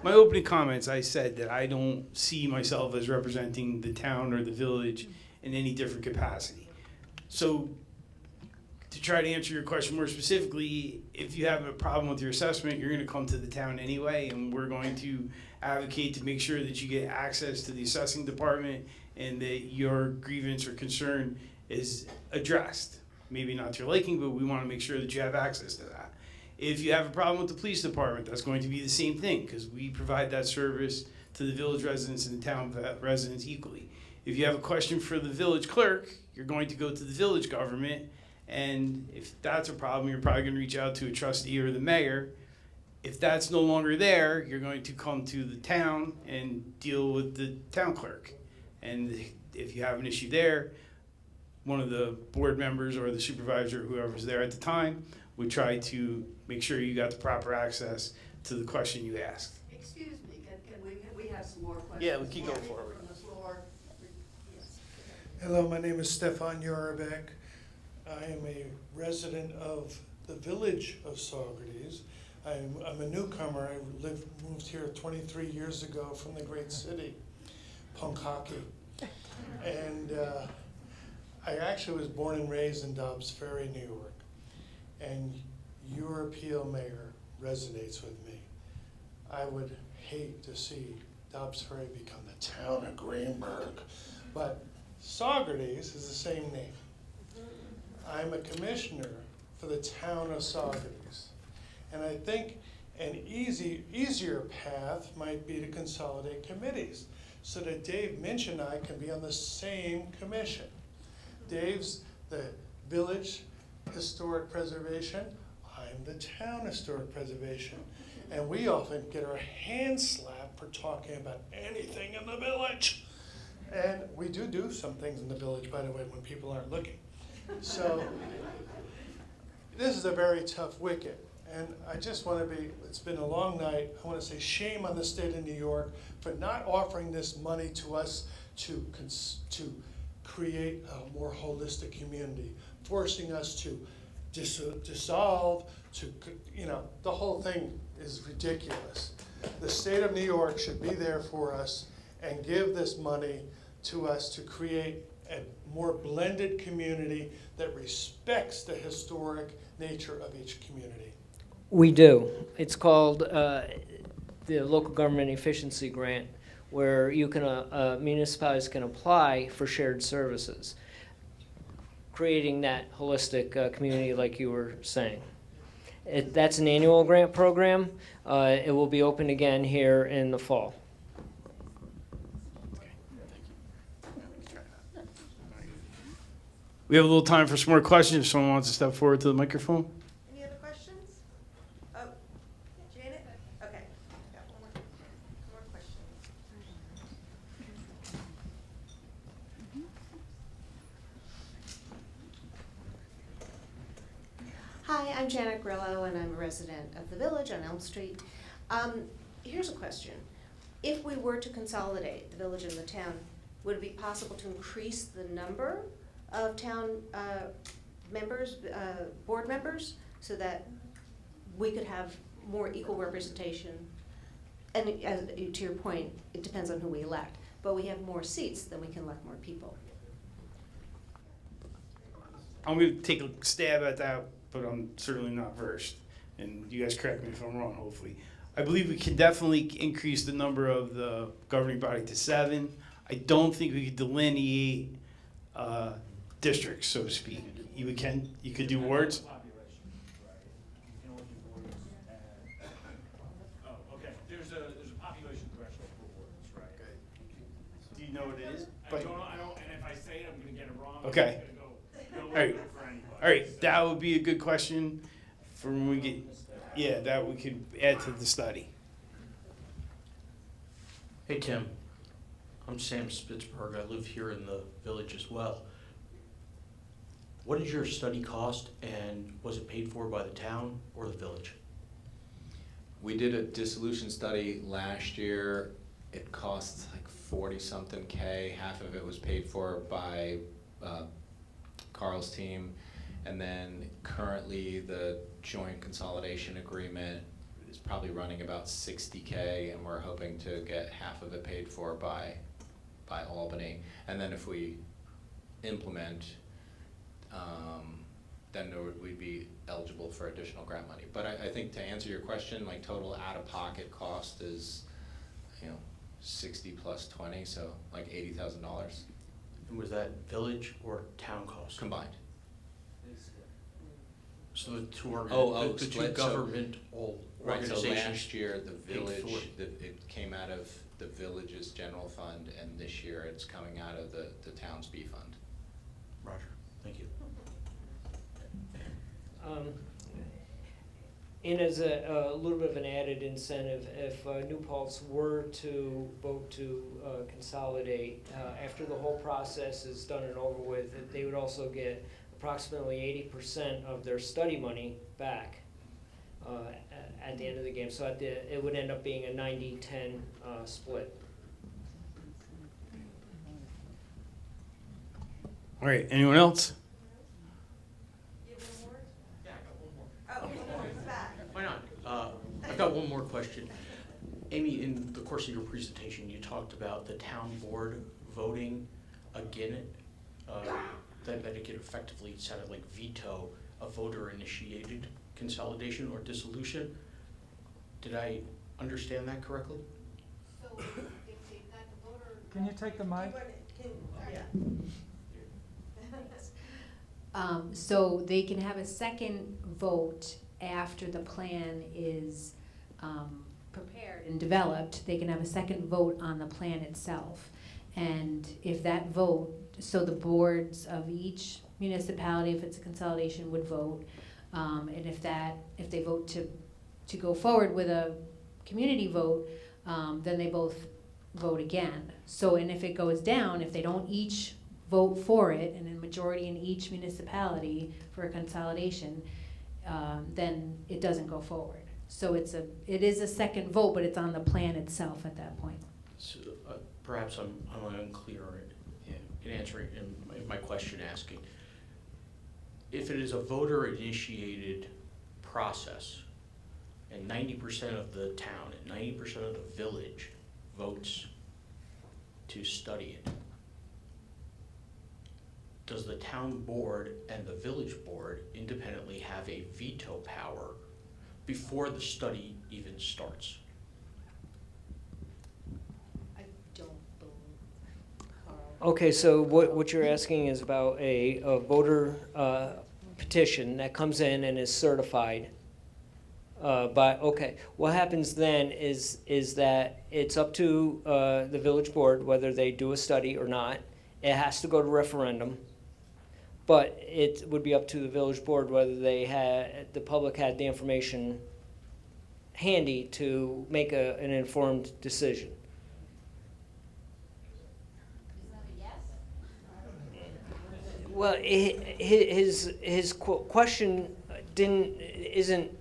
My opening comments, I said that I don't see myself as representing the town or the village in any different capacity. So to try to answer your question more specifically, if you have a problem with your assessment, you're going to come to the town anyway, and we're going to advocate to make sure that you get access to the assessing department and that your grievance or concern is addressed. Maybe not to your liking, but we want to make sure that you have access to that. If you have a problem with the police department, that's going to be the same thing, because we provide that service to the village residents and the town residents equally. If you have a question for the village clerk, you're going to go to the village government, and if that's a problem, you're probably going to reach out to a trustee or the mayor. If that's no longer there, you're going to come to the town and deal with the town clerk. And if you have an issue there, one of the board members or the supervisor, whoever's there at the time, would try to make sure you got the proper access to the question you asked. Excuse me, can we have some more questions? Yeah, we can go forward. From the floor. Yes. Hello, my name is Stefan Yarabek. I am a resident of the Village of Saugerties. I'm a newcomer. I moved here 23 years ago from the great city, punk hockey. And I actually was born and raised in Dobbs Ferry, New York. And your appeal, Mayor, resonates with me. I would hate to see Dobbs Ferry become the town of Greenberg. But Saugerties is the same name. I'm a commissioner for the town of Saugerties. And I think an easier path might be to consolidate committees so that Dave Minch and I can be on the same commission. Dave's the Village Historic Preservation, I'm the Town Historic Preservation. And we often get our hands slapped for talking about anything in the village. And we do some things in the village, by the way, when people aren't looking. So this is a very tough wicket. And I just want to be, it's been a long night. I want to say shame on the state of New York for not offering this money to us to create a more holistic community, forcing us to dissolve, the whole thing is ridiculous. The state of New York should be there for us and give this money to us to create a more blended community that respects the historic nature of each community. We do. It's called the Local Government Efficiency Grant, where you can municipalities can apply for shared services, creating that holistic community like you were saying. That's an annual grant program. It will be open again here in the fall. We have a little time for some more questions. If someone wants to step forward to the microphone. Any other questions? Oh, Janet? Okay. Got one more question. Hi, I'm Janet Grillo, and I'm a resident of the Village on Elm Street. Here's a question. If we were to consolidate the village and the town, would it be possible to increase the number of town members, board members, so that we could have more equal representation? And to your point, it depends on who we elect, but we have more seats, then we can elect more people. I'm going to take a stab at that, but I'm certainly not versed. And you guys correct me if I'm wrong, hopefully. I believe we can definitely increase the number of the governing body to 7. I don't think we could delineate districts, so to speak. You could do wards. Oh, okay. There's a population threshold for wards, right? Do you know what it is? I don't, and if I say it, I'm gonna get it wrong. Okay. It's gonna go All right. for anybody. All right, that would be a good question for when we get, that we could add to the study. Hey, Tim. I'm Sam Spitzberg. I live here in the village as well. What did your study cost, and was it paid for by the town or the village? We did a dissolution study last year. It cost like 40-something K. Half of it was paid for by Carl's team. And then currently the joint consolidation agreement is probably running about 60K, and we're hoping to get half of it paid for by Albany. And then if we implement, then we'd be eligible for additional grant money. But I think to answer your question, like total out-of-pocket cost is, 60 plus 20, so like $80,000 And was that village or town cost? combined. So the two Oh, the two split, so- governmental Right, so organizations. last year, the paid for village, it. it came out of the village's general fund, and this year it's coming out of the town's B fund. Roger, thank you. And as a little bit of an added incentive, if New Paltz were to vote to consolidate, after the whole process is done and over with, they would also get approximately 80% of their study money back at the end of the game. So it would end up being a 90-10 split. All right, anyone else? Why not? I've got one more question. Amy, in the course of your presentation, you talked about the town board voting again it, that it could effectively sounded like veto a voter-initiated consolidation or dissolution. Did I understand that correctly? Can you take the mic? So they can have a second vote after the plan is prepared and developed. They can have a second vote on the plan itself. And if that vote, so the boards of each municipality, if it's a consolidation, would vote. And if they vote to go forward with a community vote, then they both vote again. So, and if it goes down, if they don't each vote for it, and a majority in each municipality for a consolidation, then it doesn't go forward. So it is a second vote, but it's on the plan itself at that point. So, perhaps I'm unclear in answering my question asking. If it is a voter-initiated process, and 90% of the town and 90% of the village votes to study it, does the town board and the village board independently have a veto power before the study even starts? I don't believe. Okay, so what you're asking is about a voter petition that comes in and is certified. Okay, what happens then is that it's up to the village board whether they do a study or not. It has to go to referendum, but it would be up to the village board whether the public had the information handy to make an informed decision. Well, his question isn't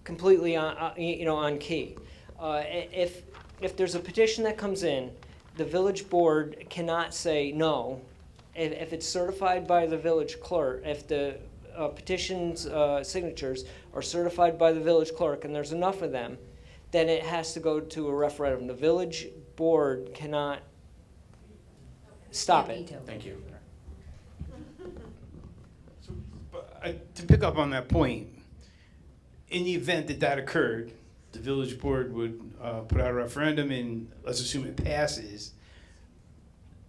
completely on key. If there's a petition that comes in, the village board cannot say no. If it's certified by the village clerk, if the petition's signatures are certified by the village clerk and there's enough of them, then it has to go to a referendum. The village board cannot stop it. Thank you. To pick up on that point, in the event that occurred, the village board would put out a referendum, and let's assume it passes.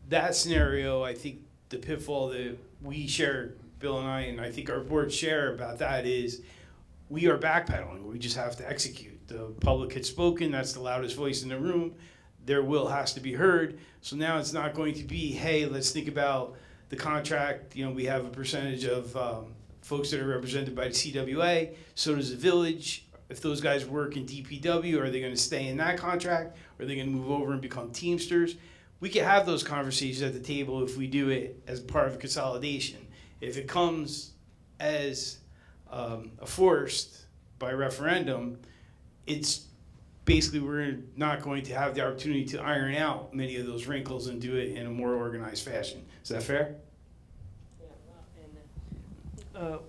That scenario, I think the pitfall that we share, Bill and I think our board share about that is we are backpedaling. We just have to execute. The public had spoken. That's the loudest voice in the room. Their will has to be heard. So now it's not going to be, hey, let's think about the contract. We have a percentage of folks that are represented by the CWA, so does the village. If those guys work in DPW, are they going to stay in that contract? Or are they going to move over and become Teamsters? We can have those conversations at the table if we do it as part of a consolidation. If it comes as forced by referendum, it's basically we're not going to have the opportunity to iron out many of those wrinkles and do it in a more organized fashion. Is that fair?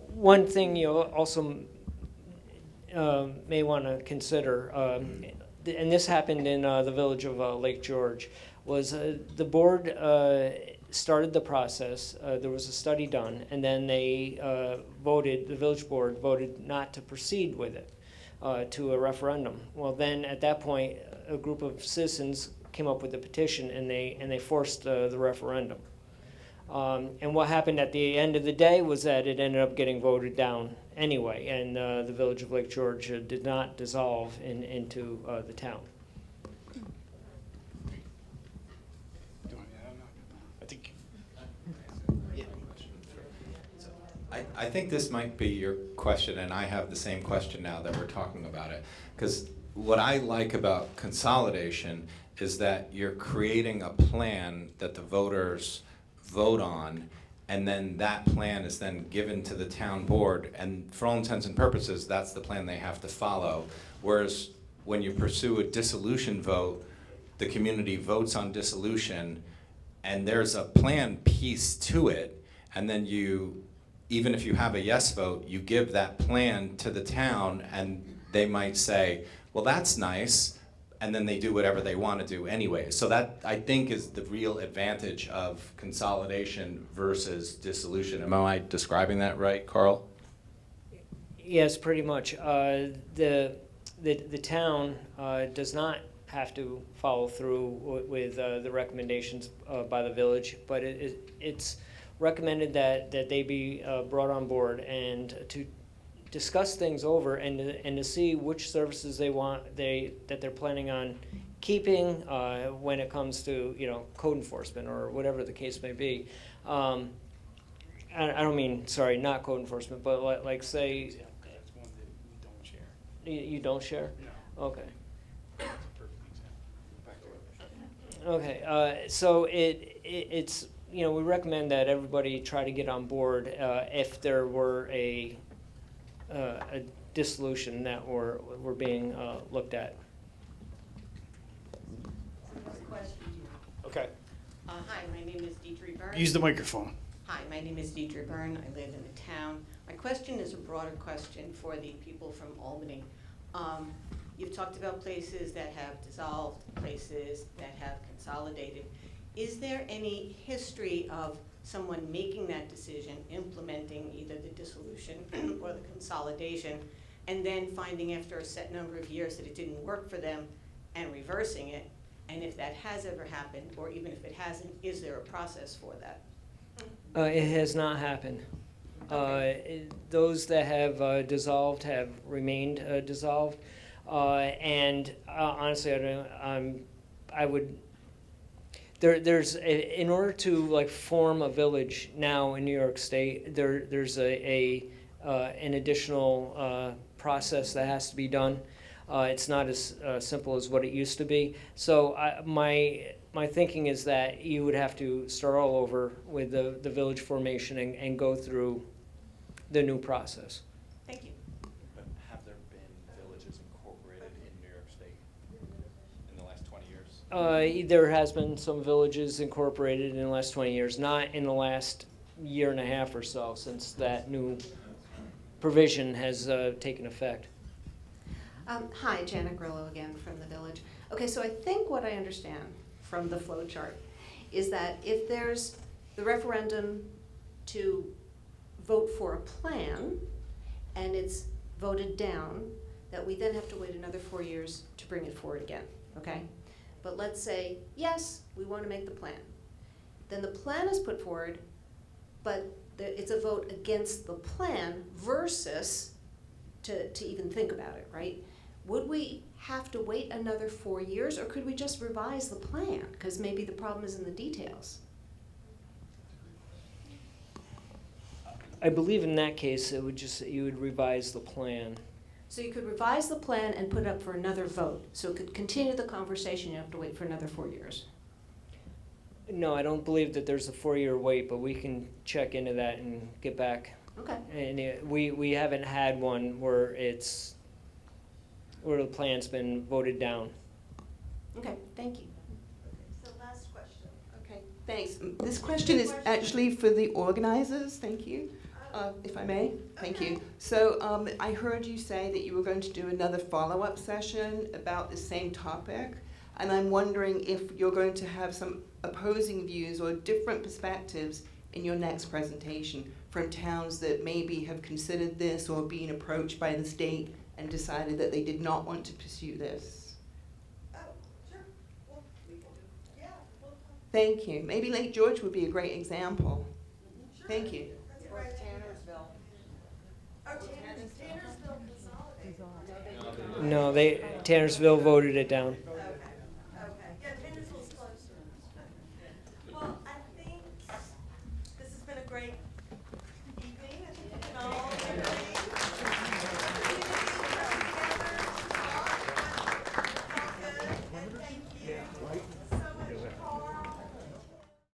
One thing you also may want to consider, and this happened in the village of Lake George, was the board started the process. There was a study done, and then they the village board voted not to proceed with it to a referendum. Well, then at that point, a group of citizens came up with a petition, and they forced the referendum. And what happened at the end of the day was that it ended up getting voted down anyway, and the village of Lake George did not dissolve into the town. I think this might be your question, and I have the same question now that we're talking about it. Because what I like about consolidation is that you're creating a plan that the voters vote on, and then that plan is then given to the town board, and for all intents and purposes, that's the plan they have to follow. Whereas when you pursue a dissolution vote, the community votes on dissolution, and there's a plan piece to it, and then even if you have a yes vote, you give that plan to the town, and they might say, well, that's nice, and then they do whatever they want to do anyway. So that, I think, is the real advantage of consolidation versus dissolution. Am I describing that right, Carl? Yes, pretty much. The town does not have to follow through with the recommendations by the village, but it's recommended that they be brought on board and to discuss things over and to see which services they want that they're planning on keeping when it comes to code enforcement or whatever the case may be. I don't mean, sorry, not code enforcement, but like say. That's one that we don't share. You don't share? No. Okay. That's a perfect example. Okay, so it's, we recommend that everybody try to get on board if there were a dissolution that were being looked at. Okay. Hi, my name is Deidre Byrne. Use the microphone. Hi, my name is Deidre Byrne. I live in the town. My question is a broader question for the people from Albany. You've talked about places that have dissolved, places that have consolidated. Is there any history of someone making that decision, implementing either the dissolution or the consolidation, and then finding after a set number of years that it didn't work for them and reversing it? And if that has ever happened, or even if it hasn't, is there a process for that? It has not happened. Those that have dissolved have remained dissolved. And honestly, I would. There's in order to form a village now in New York State, there's an additional process that has to be done. It's not as simple as what it used to be. So my thinking is that you would have to start all over with the village formation and go through the new process. Thank you. Have there been villages incorporated in New York State in the last 20 years? There has been some villages incorporated in the last 20 years, not in the last year and a half or so, since that new provision has taken effect. Hi, Janet Grillo again from the village. Okay, so I think what I understand from the flow chart is that if there's the referendum to vote for a plan and it's voted down, that we then have to wait another 4 years to bring it forward again, okay? But let's say, yes, we want to make the plan. Then the plan is put forward, but it's a vote against the plan versus to even think about it, right? Would we have to wait another 4 years, or could we just revise the plan? Because maybe the problem is in the details. I believe in that case, you would revise the plan. So you could revise the plan and put it up for another vote. So it could continue the conversation, you have to wait for another 4 years. No, I don't believe that there's a 4-year wait, but we can check into that and get back. Okay. And we haven't had one where the plan's been voted down. Okay, thank you. So last question. Okay, thanks. This question is actually for the organizers. Thank you. If I may, thank you. So I heard you say that you were going to do another follow-up session about the same topic, and I'm wondering if you're going to have some opposing views or different perspectives in your next presentation from towns that maybe have considered this or been approached by the state and decided that they did not want to pursue this. Oh, sure. Well, we can do. Yeah. Thank you. Maybe Lake George would be a great example. Sure. Thank you. That's right. Tannersville. Oh, Tannersville consolidated. No, Tannersville voted it down.